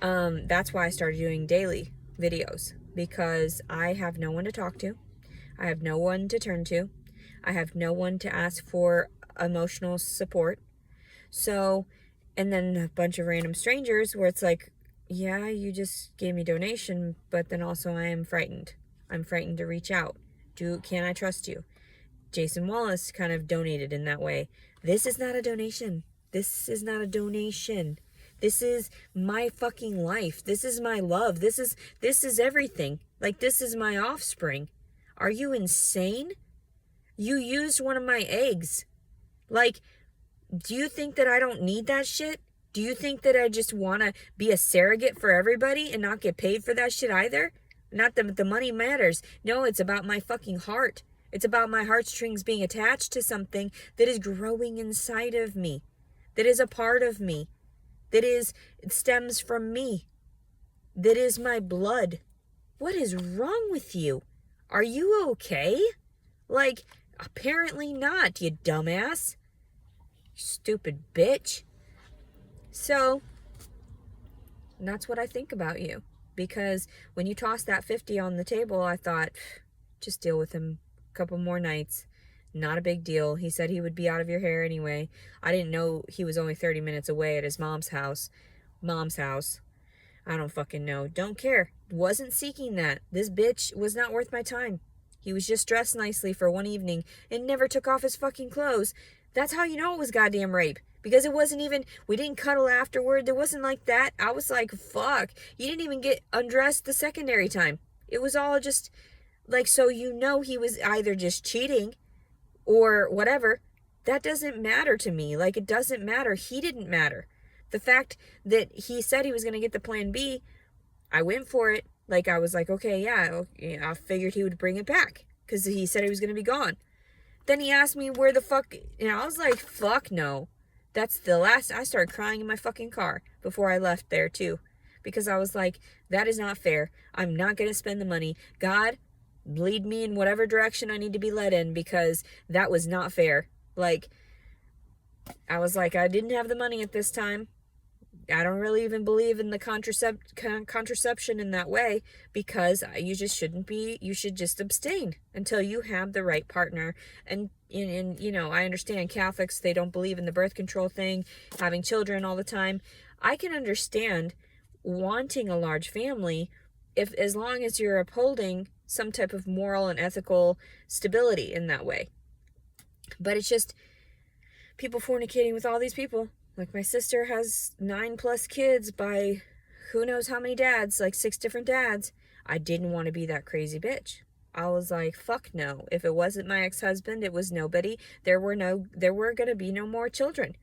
That's why I started doing daily videos, because I have no one to talk to. I have no one to turn to. I have no one to ask for emotional support. So, and then a bunch of random strangers where it's like, yeah, you just gave me donation, but then also I am frightened. I'm frightened to reach out. Can I trust you? Jason Wallace kind of donated in that way. This is not a donation. This is not a donation. This is my fucking life. This is my love. This is everything. Like, this is my offspring. Are you insane? You used one of my eggs. Like, do you think that I don't need that shit? Do you think that I just want to be a surrogate for everybody and not get paid for that shit either? Not that the money matters. No, it's about my fucking heart. It's about my heartstrings being attached to something that is growing inside of me, that is a part of me, it stems from me, that is my blood. What is wrong with you? Are you okay? Like, apparently not, you dumbass. Stupid bitch. So, that's what I think about you. Because when you tossed that 50 on the table, I thought, just deal with him a couple more nights. Not a big deal. He said he would be out of your hair anyway. I didn't know he was only 30 minutes away at his mom's house. I don't fucking know. Don't care. Wasn't seeking that. This bitch was not worth my time. He was just dressed nicely for one evening and never took off his fucking clothes. That's how you know it was goddamn rape. Because it wasn't even, we didn't cuddle afterward. There wasn't like that. I was like, fuck. You didn't even get undressed the secondary time. It was all just, like, so he was either just cheating or whatever. That doesn't matter to me. Like, it doesn't matter. He didn't matter. The fact that he said he was going to get the plan B, I went for it. Like, I was like, okay, yeah, I figured he would bring it back because he said he was going to be gone. Then he asked me where the fuck, I was like, fuck no. That's the last, I started crying in my fucking car before I left there too. Because I was like, that is not fair. I'm not going to spend the money. God, lead me in whatever direction I need to be led in, because that was not fair. Like, I was like, I didn't have the money at this time. I don't really even believe in the contraception in that way, because you just shouldn't be, you should just abstain until you have the right partner. And I understand Catholics, they don't believe in the birth control thing, having children all the time. I can understand wanting a large family as long as you're upholding some type of moral and ethical stability in that way. But it's just, people fornicating with all these people. Like, my sister has 9+ kids by who knows how many dads, like 6 different dads. I didn't want to be that crazy bitch. I was like, fuck no. If it wasn't my ex-husband, it was nobody. There were going to be no more children.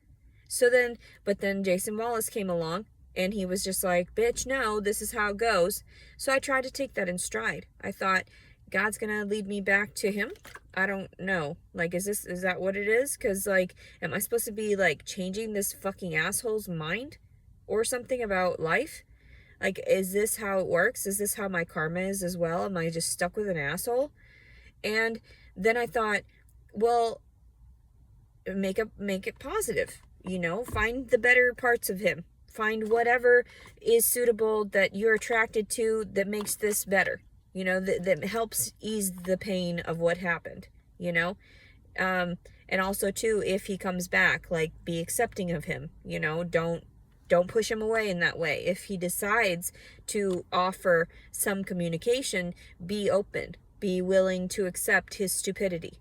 But then Jason Wallace came along, and he was just like, bitch, no, this is how it goes. So I tried to take that in stride. I thought, God's gonna lead me back to him. I don't know. Like, is that what it is? Because, like, am I supposed to be, like, changing this fucking asshole's mind or something about life? Like, is this how it works? Is this how my karma is as well? Am I just stuck with an asshole? And then I thought, well, make it positive. Find the better parts of him. Find whatever is suitable that you're attracted to that makes this better. That helps ease the pain of what happened. And also too, if he comes back, like, be accepting of him. Don't push him away in that way. If he decides to offer some communication, be open. Be willing to accept his stupidity.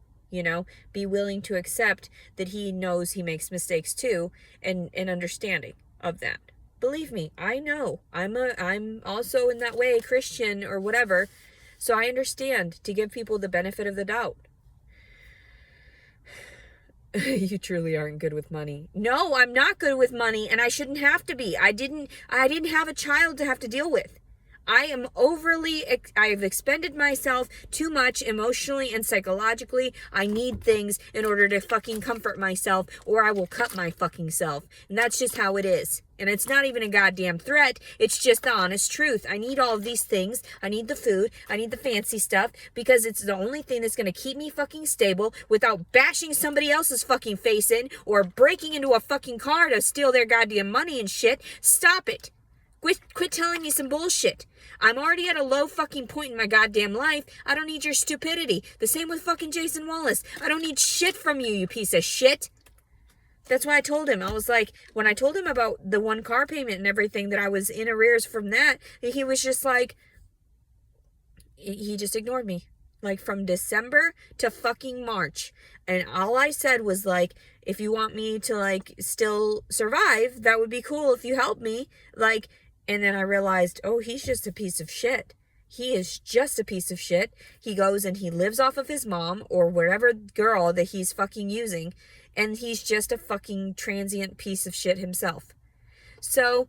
Be willing to accept that he knows he makes mistakes too, and understanding of that. Believe me, I know. I'm also in that way Christian or whatever, so I understand to give people the benefit of the doubt. You truly aren't good with money. No, I'm not good with money, and I shouldn't have to be. I didn't have a child to have to deal with. I've expended myself too much emotionally and psychologically. I need things in order to fucking comfort myself, or I will cut my fucking self. And that's just how it is. And it's not even a goddamn threat. It's just the honest truth. I need all of these things. I need the food. I need the fancy stuff, because it's the only thing that's going to keep me fucking stable without bashing somebody else's fucking face in or breaking into a fucking car to steal their goddamn money and shit. Stop it. Quit telling me some bullshit. I'm already at a low fucking point in my goddamn life. I don't need your stupidity. The same with fucking Jason Wallace. I don't need shit from you, you piece of shit. That's why I told him. I was like, when I told him about the one car payment and everything, that I was in arrears from that, he was just like, he just ignored me. Like, from December to fucking March. And all I said was, like, if you want me to, like, still survive, that would be cool if you help me. Like, and then I realized, oh, he's just a piece of shit. He is just a piece of shit. He goes and he lives off of his mom or whatever girl that he's fucking using. And he's just a fucking transient piece of shit himself. So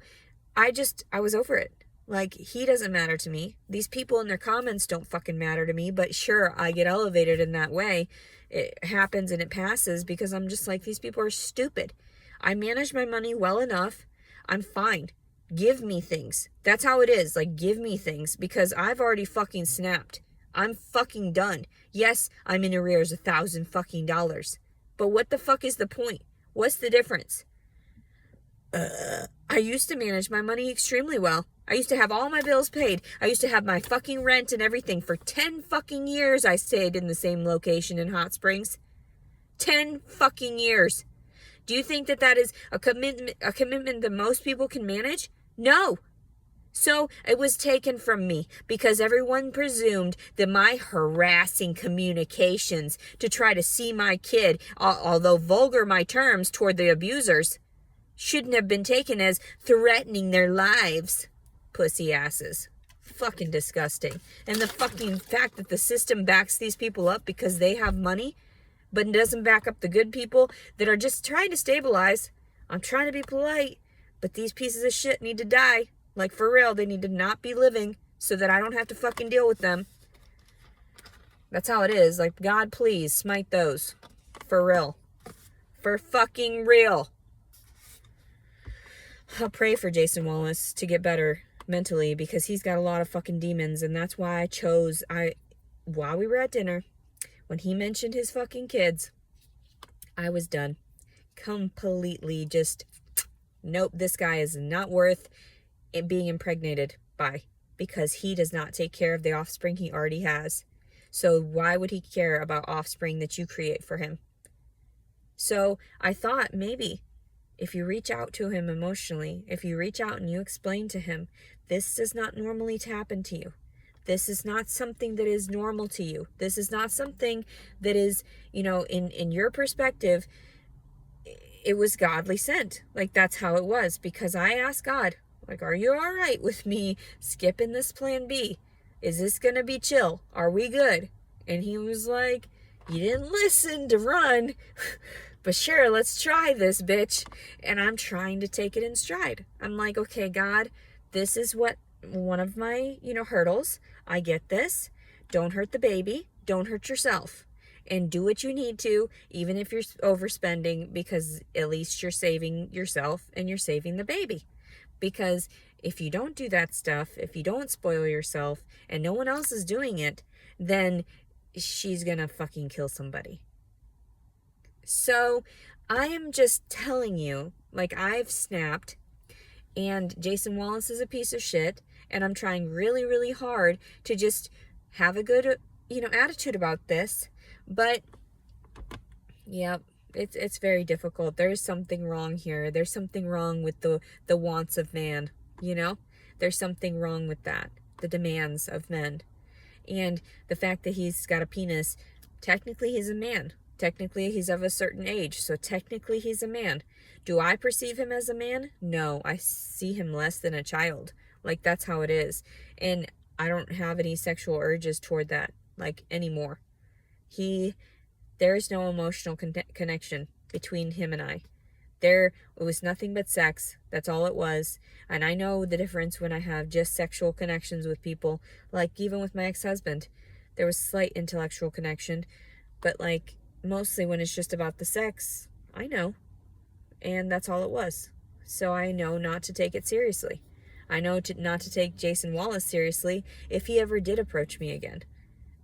I was over it. Like, he doesn't matter to me. These people in their comments don't fucking matter to me. But sure, I get elevated in that way. It happens and it passes because I'm just like, these people are stupid. I manage my money well enough. I'm fine. Give me things. That's how it is. Like, give me things, because I've already fucking snapped. I'm fucking done. Yes, I'm in arrears $1,000 fucking dollars. But what the fuck is the point? What's the difference? I used to manage my money extremely well. I used to have all my bills paid. I used to have my fucking rent and everything. For 10 fucking years, I stayed in the same location in Hot Springs. 10 fucking years. Do you think that is a commitment that most people can manage? No. So it was taken from me because everyone presumed that my harassing communications to try to see my kid, although vulgar my terms toward the abusers, shouldn't have been taken as threatening their lives. Pussy asses. Fucking disgusting. And the fucking fact that the system backs these people up because they have money, but doesn't back up the good people that are just trying to stabilize. I'm trying to be polite, but these pieces of shit need to die. Like, for real, they need to not be living so that I don't have to fucking deal with them. That's how it is. Like, God, please, smite those. For real. For fucking real. I'll pray for Jason Wallace to get better mentally, because he's got a lot of fucking demons, and that's why I chose, while we were at dinner, when he mentioned his fucking kids, I was done. Completely just, nope, this guy is not worth it being impregnated by, because he does not take care of the offspring he already has. So why would he care about offspring that you create for him? So I thought maybe if you reach out to him emotionally, if you reach out and you explain to him, this does not normally happen to you. This is not something that is normal to you. This is not something that is, in your perspective, it was godly sent. Like, that's how it was, because I asked God, like, are you all right with me skipping this plan B? Is this going to be chill? Are we good? And he was like, you didn't listen to run, but sure, let's try this, bitch. And I'm trying to take it in stride. I'm like, okay, God, this is what one of my, hurdles. I get this. Don't hurt the baby. Don't hurt yourself. And do what you need to, even if you're overspending, because at least you're saving yourself and you're saving the baby. Because if you don't do that stuff, if you don't spoil yourself and no one else is doing it, then she's gonna fucking kill somebody. So I am just telling you, like, I've snapped, and Jason Wallace is a piece of shit, and I'm trying really, really hard to just have a good, attitude about this. But yeah, it's very difficult. There's something wrong here. There's something wrong with the wants of man, There's something wrong with that. The demands of men. And the fact that he's got a penis, technically he's a man. Technically he's of a certain age, so technically he's a man. Do I perceive him as a man? No, I see him less than a child. Like, that's how it is. And I don't have any sexual urges toward that, like, anymore. There is no emotional connection between him and I. It was nothing but sex. That's all it was. And I know the difference when I have just sexual connections with people. Like, even with my ex-husband, there was slight intellectual connection. But, like, mostly when it's just about the sex, I know. And that's all it was. So I know not to take it seriously. I know not to take Jason Wallace seriously if he ever did approach me again.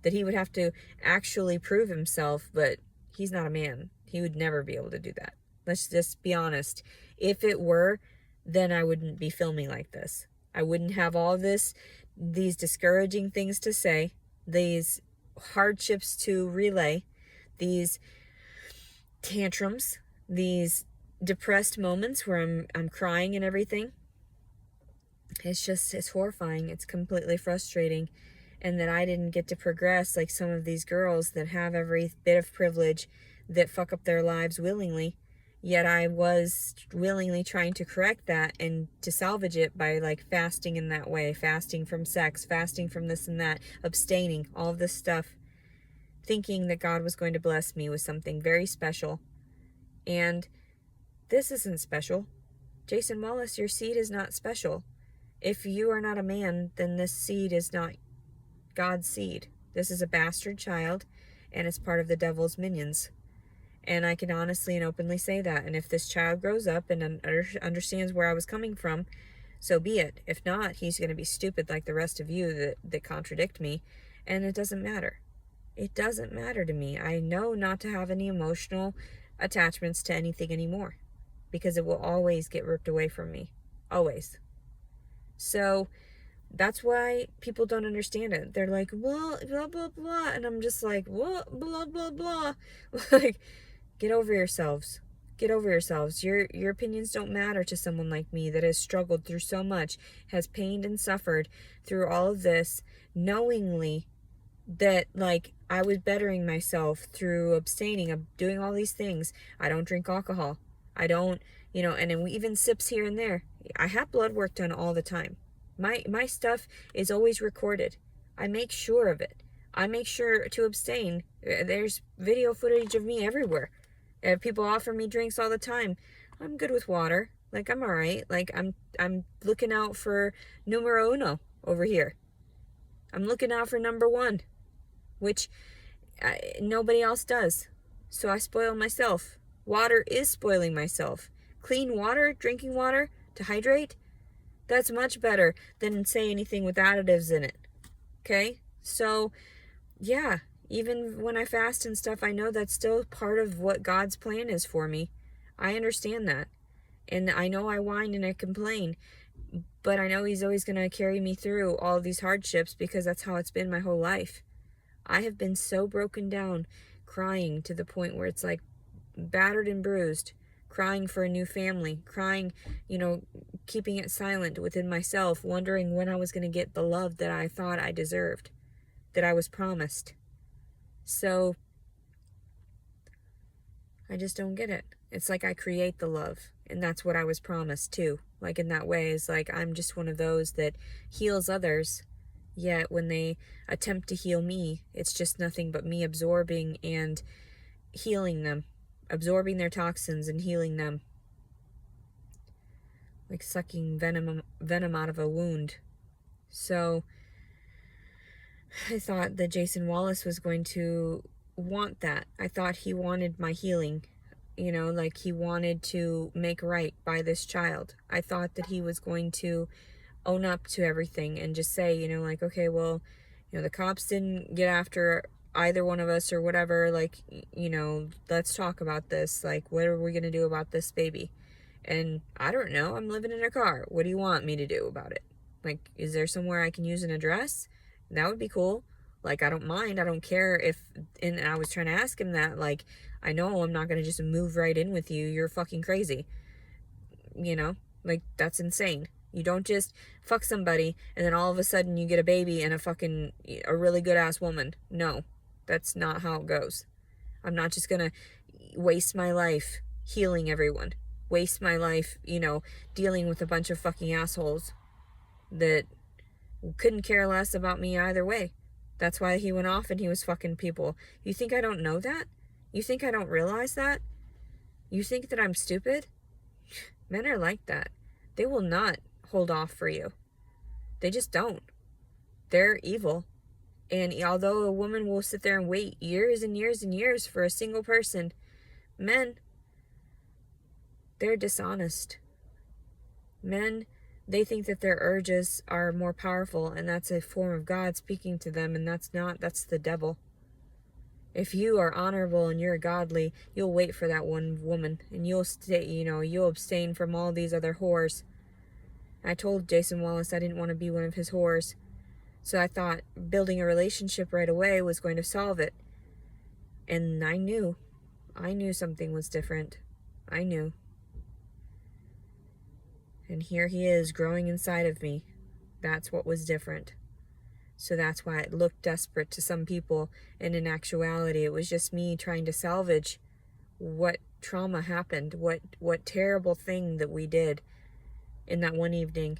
That he would have to actually prove himself, but he's not a man. He would never be able to do that. Let's just be honest. If it were, then I wouldn't be filming like this. I wouldn't have all these discouraging things to say, these hardships to relay, these tantrums, these depressed moments where I'm crying and everything. It's horrifying. It's completely frustrating. And that I didn't get to progress like some of these girls that have every bit of privilege, that fuck up their lives willingly. Yet I was willingly trying to correct that and to salvage it by, like, fasting in that way, fasting from sex, fasting from this and that, abstaining, all of this stuff, thinking that God was going to bless me with something very special. And this isn't special. Jason Wallace, your seed is not special. If you are not a man, then this seed is not God's seed. This is a bastard child, and it's part of the devil's minions. And I can honestly and openly say that. And if this child grows up and understands where I was coming from, so be it. If not, he's going to be stupid like the rest of you that contradict me. And it doesn't matter. It doesn't matter to me. I know not to have any emotional attachments to anything anymore, because it will always get ripped away from me. Always. So that's why people don't understand it. They're like, well, blah, blah, blah. And I'm just like, what? Blah, blah, blah. Like, get over yourselves. Get over yourselves. Your opinions don't matter to someone like me that has struggled through so much, has pained and suffered through all of this, knowingly that, like, I was bettering myself through abstaining, of doing all these things. I don't drink alcohol. I don't, and then even sips here and there. I have blood work done all the time. My stuff is always recorded. I make sure of it. I make sure to abstain. There's video footage of me everywhere. People offer me drinks all the time. I'm good with water. Like, I'm all right. Like, I'm looking out for numero uno over here. I'm looking out for number one, which nobody else does. So I spoil myself. Water is spoiling myself. Clean water, drinking water to hydrate, that's much better than say anything with additives in it. Okay? So, yeah, even when I fast and stuff, I know that's still part of what God's plan is for me. I understand that. And I know I whine and I complain, but I know He's always going to carry me through all these hardships, because that's how it's been my whole life. I have been so broken down, crying to the point where it's like battered and bruised, crying for a new family, crying, keeping it silent within myself, wondering when I was going to get the love that I thought I deserved, that I was promised. So I just don't get it. It's like I create the love, and that's what I was promised too. Like in that way, is like I'm just one of those that heals others, yet when they attempt to heal me, it's just nothing but me absorbing and healing them, absorbing their toxins and healing them, like sucking venom out of a wound. So I thought that Jason Wallace was going to want that. I thought he wanted my healing. You know, like he wanted to make right by this child. I thought that he was going to own up to everything and just say, you know, like, okay, well, you know, the cops didn't get after either one of us or whatever. Like, you know, let's talk about this. Like, what are we going to do about this baby? And I don't know. I'm living in a car. What do you want me to do about it? Like, is there somewhere I can use an address? That would be cool. Like, I don't mind. I don't care if, and I was trying to ask him that, like, I know I'm not going to just move right in with you. You're fucking crazy. You know? Like, that's insane. You don't just fuck somebody and then all of a sudden you get a baby and a really good ass woman. No, that's not how it goes. I'm not just going to waste my life healing everyone. Waste my life, you know, dealing with a bunch of fucking assholes that couldn't care less about me either way. That's why he went off and he was fucking people. You think I don't know that? You think I don't realize that? You think that I'm stupid? Men are like that. They will not hold off for you. They just don't. They're evil. And although a woman will sit there and wait years and years and years for a single person, men, they're dishonest. Men, they think that their urges are more powerful and that's a form of God speaking to them, and that's not. That's the devil. If you are honorable and you're godly, you'll wait for that one woman and you'll stay, you know, you'll abstain from all these other whores. I told Jason Wallace I didn't want to be one of his whores. So I thought building a relationship right away was going to solve it. And I knew something was different. I knew. And here he is growing inside of me. That's what was different. So that's why it looked desperate to some people, and in actuality it was just me trying to salvage what trauma happened, what terrible thing that we did in that one evening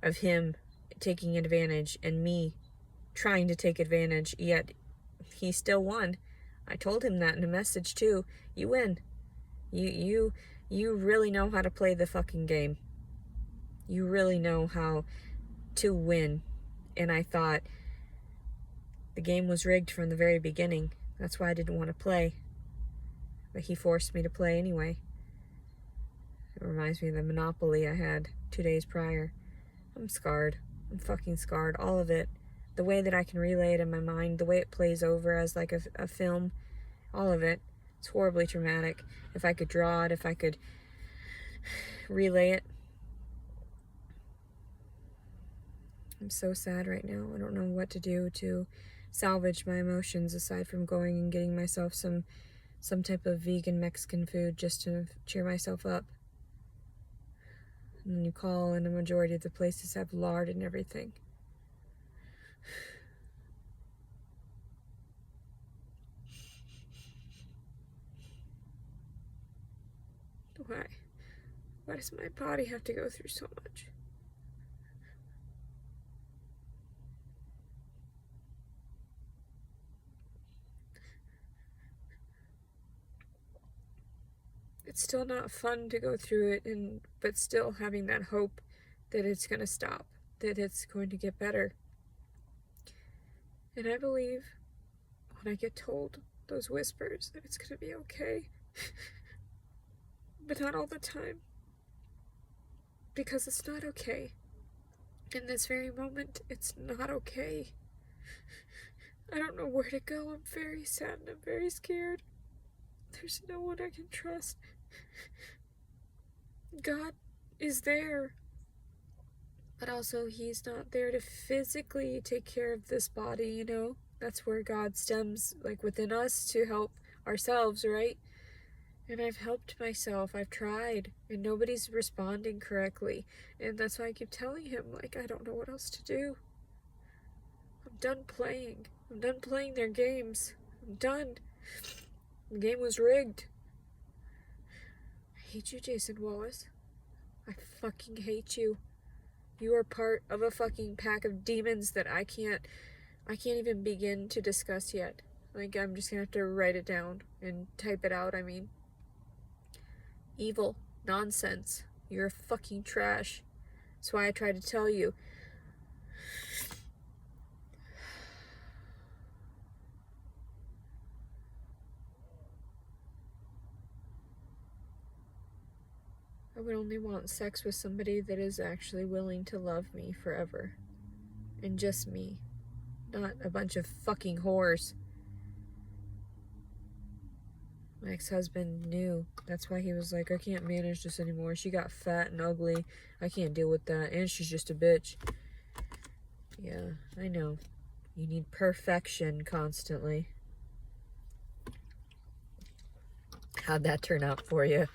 of him taking advantage and me trying to take advantage, yet he still won. I told him that in a message too. You win. You really know how to play the fucking game. You really know how to win. And I thought the game was rigged from the very beginning. That's why I didn't want to play. But he forced me to play anyway. It reminds me of the Monopoly I had 2 days prior. I'm scarred. I'm fucking scarred. All of it. The way that I can relay it in my mind, the way it plays over as like a film, all of it. It's horribly traumatic. If I could draw it, if I could relay it. I'm so sad right now. I don't know what to do to salvage my emotions aside from going and getting myself some type of vegan Mexican food just to cheer myself up. And then you call and the majority of the places have lard and everything. Why? Why does my body have to go through so much? It's still not fun to go through it, but still having that hope that it's going to stop, that it's going to get better. And I believe when I get told those whispers that it's going to be okay, but not all the time, because it's not okay. In this very moment, it's not okay. I don't know where to go. I'm very sad and I'm very scared. There's no one I can trust. God is there, but also he's not there to physically take care of this body, you know? That's where God stems, like, within us to help ourselves, right? And I've helped myself. I've tried, and nobody's responding correctly. And that's why I keep telling him, like, I don't know what else to do. I'm done playing. I'm done playing their games. I'm done. The game was rigged. hate you, Jason Wallace. I fucking hate you. You are part of a fucking pack of demons that I can't even begin to discuss yet. Like, I'm just gonna have to write it down and type it out, I mean. Evil. Nonsense. You're fucking trash. That's why I tried to tell you. I would only want sex with somebody that is actually willing to love me forever. And just me. Not a bunch of fucking whores. My ex-husband knew. That's why he was like, I can't manage this anymore. She got fat and ugly. I can't deal with that. And she's just a bitch. Yeah, I know. You need perfection constantly. How'd that turn out for you?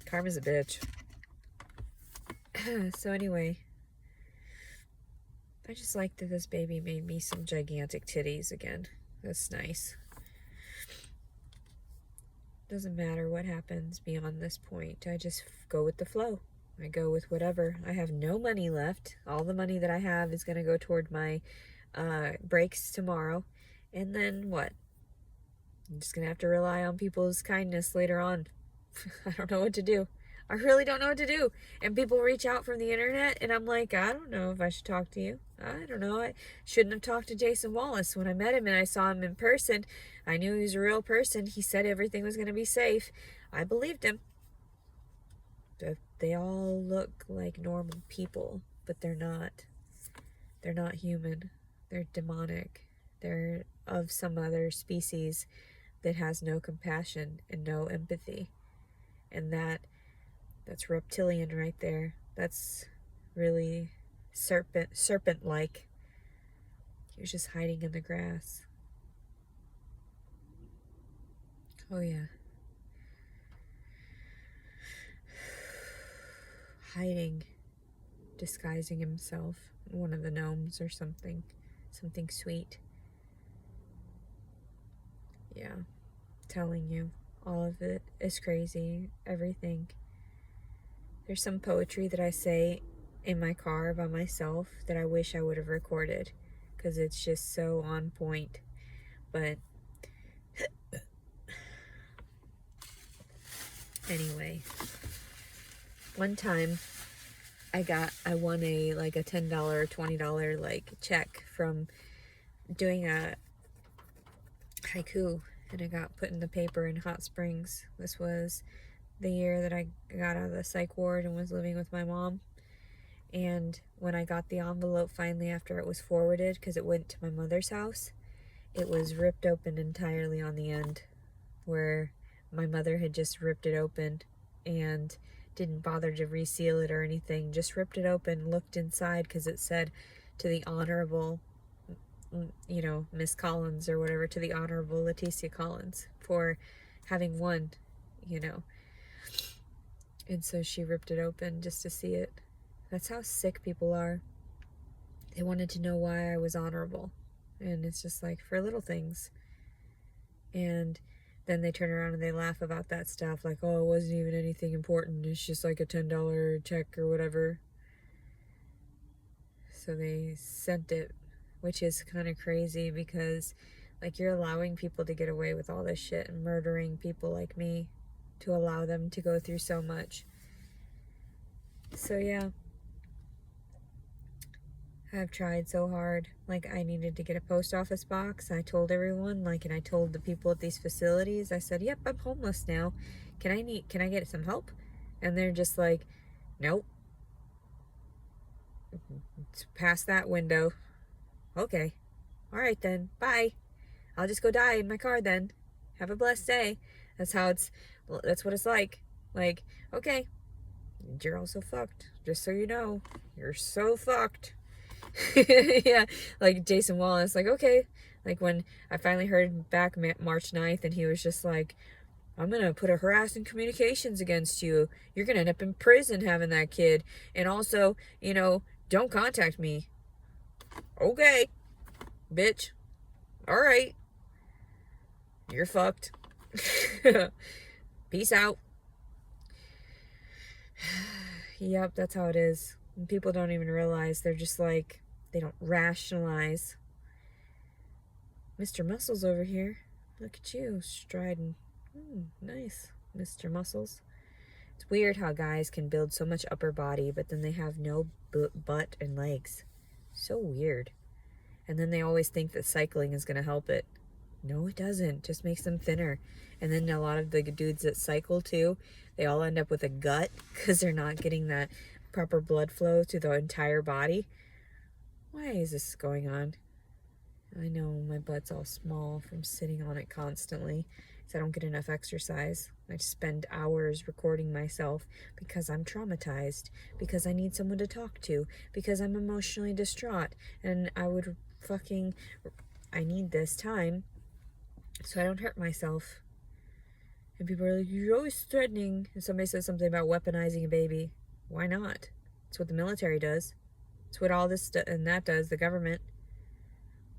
Karma's a bitch. So anyway, I just like that this baby made me some gigantic titties again. That's nice. Doesn't matter what happens beyond this point. I just go with the flow. I go with whatever. I have no money left. All the money that I have is going to go toward my breaks tomorrow. And then what? I'm just going to have to rely on people's kindness later on. I don't know what to do. I really don't know what to do. And people reach out from the internet, and I'm like, I don't know if I should talk to you. I don't know. I shouldn't have talked to Jason Wallace. When I met him and I saw him in person, I knew he was a real person. He said everything was going to be safe. I believed him. They all look like normal people, but they're not. They're not human. They're demonic. They're of some other species that has no compassion and no empathy. And that's reptilian right there. That's really serpent-like. He was just hiding in the grass. Oh yeah. Hiding, disguising himself, one of the gnomes or something sweet. Yeah, telling you, all of it is crazy, everything. There's some poetry that I say in my car by myself that I wish I would have recorded, because it's just so on point. But anyway, one time I won a $10 or $20 check from doing a haiku, and it got put in the paper in Hot Springs. This was the year that I got out of the psych ward and was living with my mom. And when I got the envelope finally after it was forwarded, because it went to my mother's house, it was ripped open entirely on the end, where my mother had just ripped it open and didn't bother to reseal it or anything, just ripped it open, looked inside, because it said, to the Honorable, Miss Collins or whatever, to the Honorable Leticia Collins for having won, And so she ripped it open just to see it. That's how sick people are. They wanted to know why I was honorable. And it's just like, for little things. And then they turn around and they laugh about that stuff, like, oh, it wasn't even anything important. It's just like a $10 check or whatever. So they sent it, which is kind of crazy, because you're allowing people to get away with all this shit and murdering people like me to allow them to go through so much. So yeah, I've tried so hard. I needed to get a post office box. I told everyone, and I told the people at these facilities, I said, yep, I'm homeless now. Can I get some help? And they're just like, nope. It's past that window. Okay. All right then. Bye. I'll just go die in my car then. Have a blessed day. That's what it's like. Okay. You're also fucked. Just so you know. You're so fucked. Yeah, Jason Wallace, okay. When I finally heard back March 9th, and he was just like, I'm gonna put a harassing communications against you. You're gonna end up in prison having that kid. And also, don't contact me. Okay, bitch. Alright. You're fucked. Peace out. Yep, that's how it is. And people don't even realize. They're just like, they don't rationalize. Mr. Muscles over here. Look at you, striding. Nice, Mr. Muscles. It's weird how guys can build so much upper body, but then they have no butt and legs. So weird. And then they always think that cycling is going to help it. No, it doesn't. It just makes them thinner. And then a lot of the dudes that cycle too, they all end up with a gut because they're not getting that proper blood flow to the entire body. Why is this going on? I know my butt's all small from sitting on it constantly because I don't get enough exercise. I spend hours recording myself because I'm traumatized, because I need someone to talk to, because I'm emotionally distraught, and I need this time so I don't hurt myself. And people are like, you're always threatening. And somebody says something about weaponizing a baby. Why not? It's what the military does. It's what all this and that does, the government.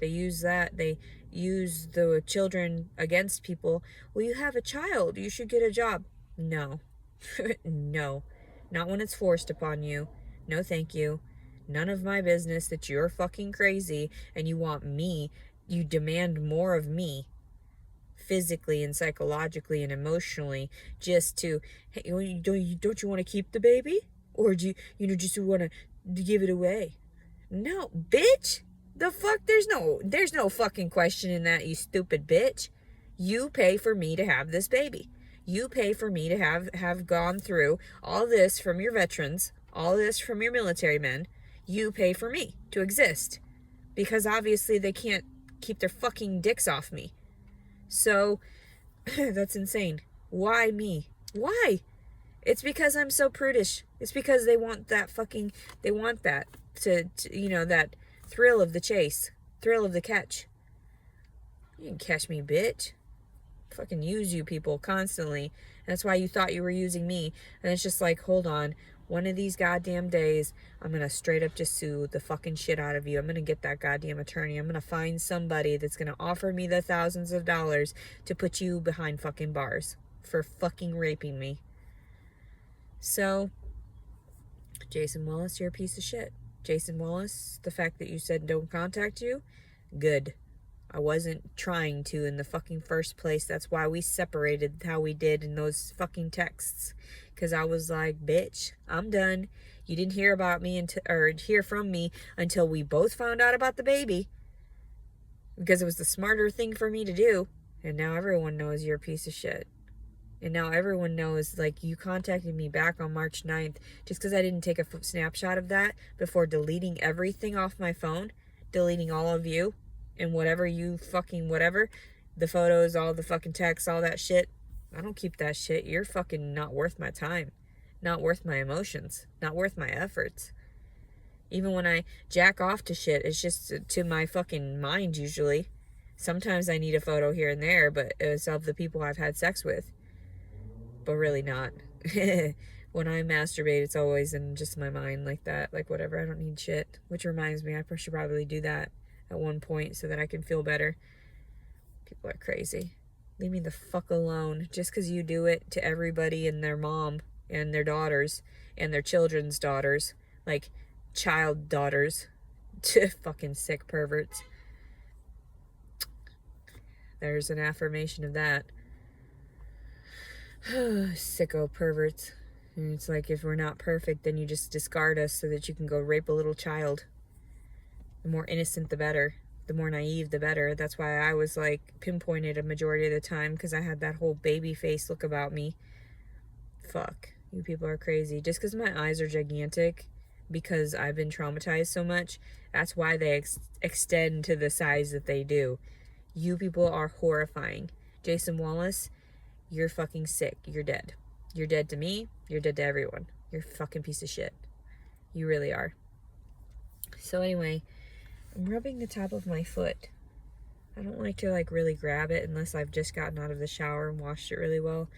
They use that. They use the children against people. Well, you have a child. You should get a job. No. No. Not when it's forced upon you. No, thank you. None of my business that you're fucking crazy and you want me. You demand more of me. Physically and psychologically and emotionally, just to, hey, don't you want to keep the baby, or do you just want to give it away? No, bitch. The fuck? There's no fucking question in that, you stupid bitch. You pay for me to have this baby. You pay for me to have gone through all this from your veterans, all this from your military men. You pay for me to exist, because obviously they can't keep their fucking dicks off me. So, that's insane. Why me? Why? It's because I'm so prudish. It's because they want that to that thrill of the chase, thrill of the catch. You can catch me, bitch. Fucking use you people constantly. And that's why you thought you were using me. And it's just like, hold on. One of these goddamn days, I'm going to straight up just sue the fucking shit out of you. I'm going to get that goddamn attorney. I'm going to find somebody that's going to offer me the thousands of dollars to put you behind fucking bars for fucking raping me. So, Jason Wallace, you're a piece of shit. Jason Wallace, the fact that you said don't contact you, good. I wasn't trying to in the fucking first place. That's why we separated how we did in those fucking texts. Because I was like, bitch, I'm done. You didn't hear about me or hear from me until we both found out about the baby. Because it was the smarter thing for me to do. And now everyone knows you're a piece of shit. And now everyone knows, like, you contacted me back on March 9th just because I didn't take a snapshot of that before deleting everything off my phone. Deleting all of you. And whatever, the photos, all the fucking texts, all that shit. I don't keep that shit. You're fucking not worth my time. Not worth my emotions. Not worth my efforts. Even when I jack off to shit, it's just to my fucking mind usually. Sometimes I need a photo here and there, but it's of the people I've had sex with. But really not. When I masturbate, it's always in just my mind like that. Like, whatever, I don't need shit. Which reminds me, I should probably do that at one point so that I can feel better. People are crazy. Leave me the fuck alone. Just because you do it to everybody and their mom and their daughters and their children's daughters. Like, child daughters. Fucking sick perverts. There's an affirmation of that. Sicko perverts. And it's like, if we're not perfect, then you just discard us so that you can go rape a little child. The more innocent, the better. The more naive, the better. That's why I was like pinpointed a majority of the time, because I had that whole baby face look about me. Fuck. You people are crazy. Just because my eyes are gigantic, because I've been traumatized so much, that's why they extend to the size that they do. You people are horrifying. Jason Wallace, you're fucking sick. You're dead. You're dead to me. You're dead to everyone. You're a fucking piece of shit. You really are. So anyway, I'm rubbing the top of my foot. I don't like to really grab it unless I've just gotten out of the shower and washed it really well.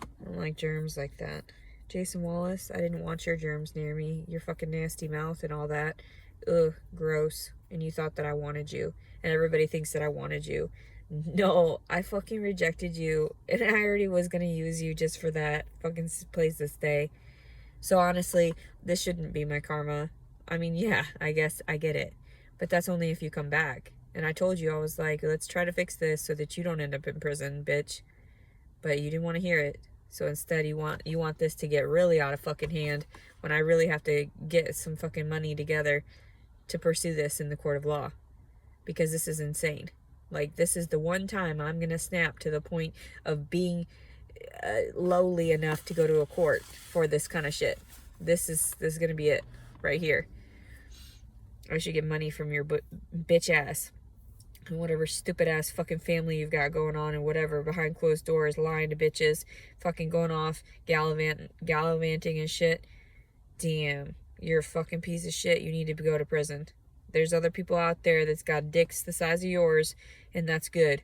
I don't like germs like that. Jason Wallace, I didn't want your germs near me. Your fucking nasty mouth and all that. Ugh, gross. And you thought that I wanted you. And everybody thinks that I wanted you. No, I fucking rejected you, and I already was gonna use you just for that fucking place to stay. So honestly, this shouldn't be my karma. I mean, yeah, I guess I get it. But that's only if you come back. And I told you, I was like, let's try to fix this so that you don't end up in prison, bitch. But you didn't want to hear it. So instead you want this to get really out of fucking hand when I really have to get some fucking money together to pursue this in the court of law. Because this is insane. Like, this is the one time I'm gonna snap to the point of being lowly enough to go to a court for this kind of shit. This is gonna be it right here. I should get money from your bitch ass and whatever stupid ass fucking family you've got going on and whatever behind closed doors, lying to bitches, fucking going off gallivanting and shit. Damn, you're a fucking piece of shit. You need to go to prison. There's other people out there that's got dicks the size of yours, and that's good.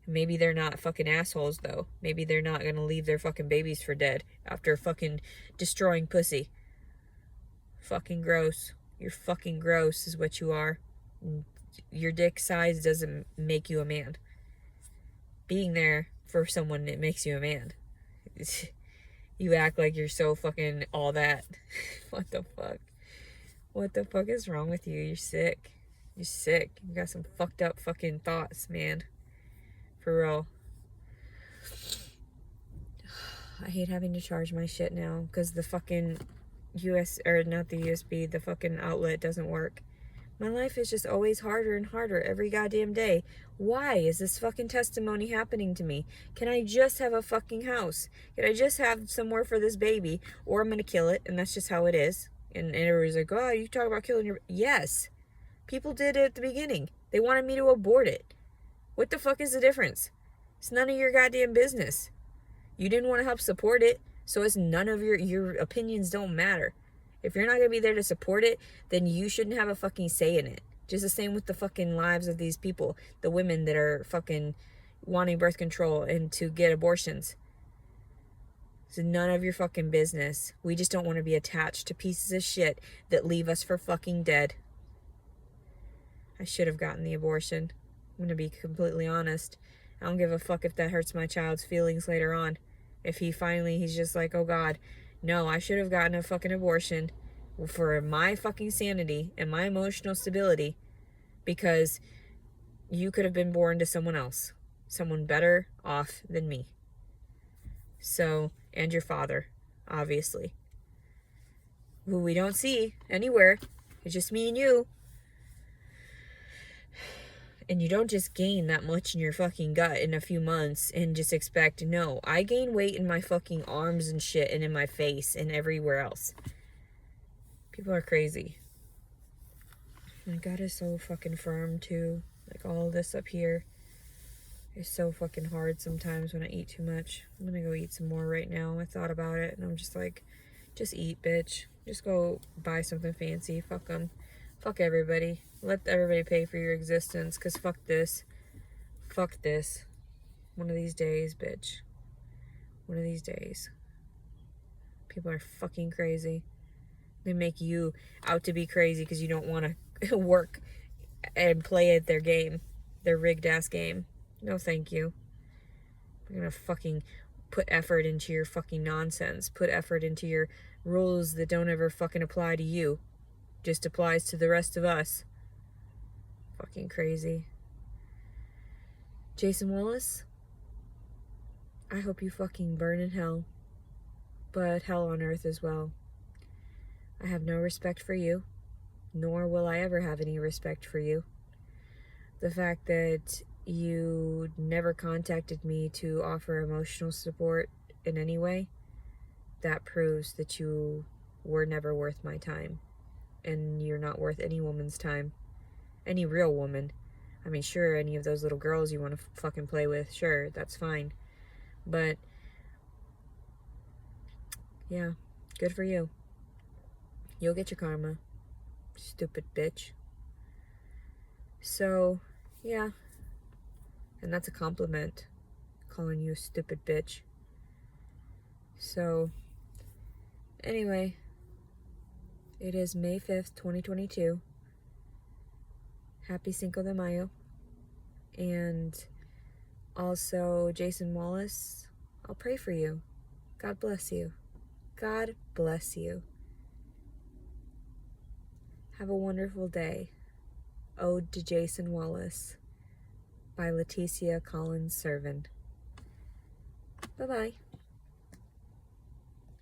Maybe they're not fucking assholes, though. Maybe they're not gonna leave their fucking babies for dead after fucking destroying pussy. Fucking gross. You're fucking gross is what you are. Your dick size doesn't make you a man. Being there for someone, it makes you a man. You act like you're so fucking all that. What the fuck? What the fuck is wrong with you? You're sick. You're sick. You got some fucked up fucking thoughts, man. For real. I hate having to charge my shit now because the fucking not the USB, the fucking outlet doesn't work. My life is just always harder and harder every goddamn day. Why is this fucking testimony happening to me? Can I just have a fucking house? Can I just have somewhere for this baby? Or I'm gonna kill it, and that's just how it is. And everybody's like, oh, you talk about killing your... Yes. People did it at the beginning. They wanted me to abort it. What the fuck is the difference? It's none of your goddamn business. You didn't want to help support it, so it's none of your opinions don't matter. If you're not going to be there to support it, then you shouldn't have a fucking say in it. Just the same with the fucking lives of these people, the women that are fucking wanting birth control and to get abortions. It's none of your fucking business. We just don't want to be attached to pieces of shit that leave us for fucking dead. I should have gotten the abortion. I'm going to be completely honest. I don't give a fuck if that hurts my child's feelings later on. If he's just like, oh God, no, I should have gotten a fucking abortion for my fucking sanity and my emotional stability because you could have been born to someone else. Someone better off than me. So, and your father, obviously. Who we don't see anywhere. It's just me and you. And you don't just gain that much in your fucking gut in a few months and just expect, no, I gain weight in my fucking arms and shit and in my face and everywhere else. People are crazy. My gut is so fucking firm too. Like all this up here is so fucking hard sometimes when I eat too much. I'm gonna go eat some more right now. I thought about it and I'm just like, just eat, bitch. Just go buy something fancy. Fuck them. Fuck everybody. Let everybody pay for your existence, because fuck this. Fuck this. One of these days, bitch. One of these days. People are fucking crazy. They make you out to be crazy because you don't want to work and play at their game. Their rigged ass game. No thank you. I'm gonna fucking put effort into your fucking nonsense. Put effort into your rules that don't ever fucking apply to you. Just applies to the rest of us. Fucking crazy. Jason Wallace, I hope you fucking burn in hell. But hell on earth as well. I have no respect for you. Nor will I ever have any respect for you. The fact that you never contacted me to offer emotional support in any way, that proves that you were never worth my time. And you're not worth any woman's time. Any real woman. I mean, sure, any of those little girls you want to fucking play with, sure, that's fine. But, yeah, good for you. You'll get your karma. Stupid bitch. So, yeah. And that's a compliment. Calling you a stupid bitch. So, anyway. It is May 5th, 2022. Happy Cinco de Mayo. And Also, Jason Wallace, I'll pray for you. God bless you. God bless you. Have a wonderful day. Ode to Jason Wallace by Leticia Collins Servin. Bye-bye.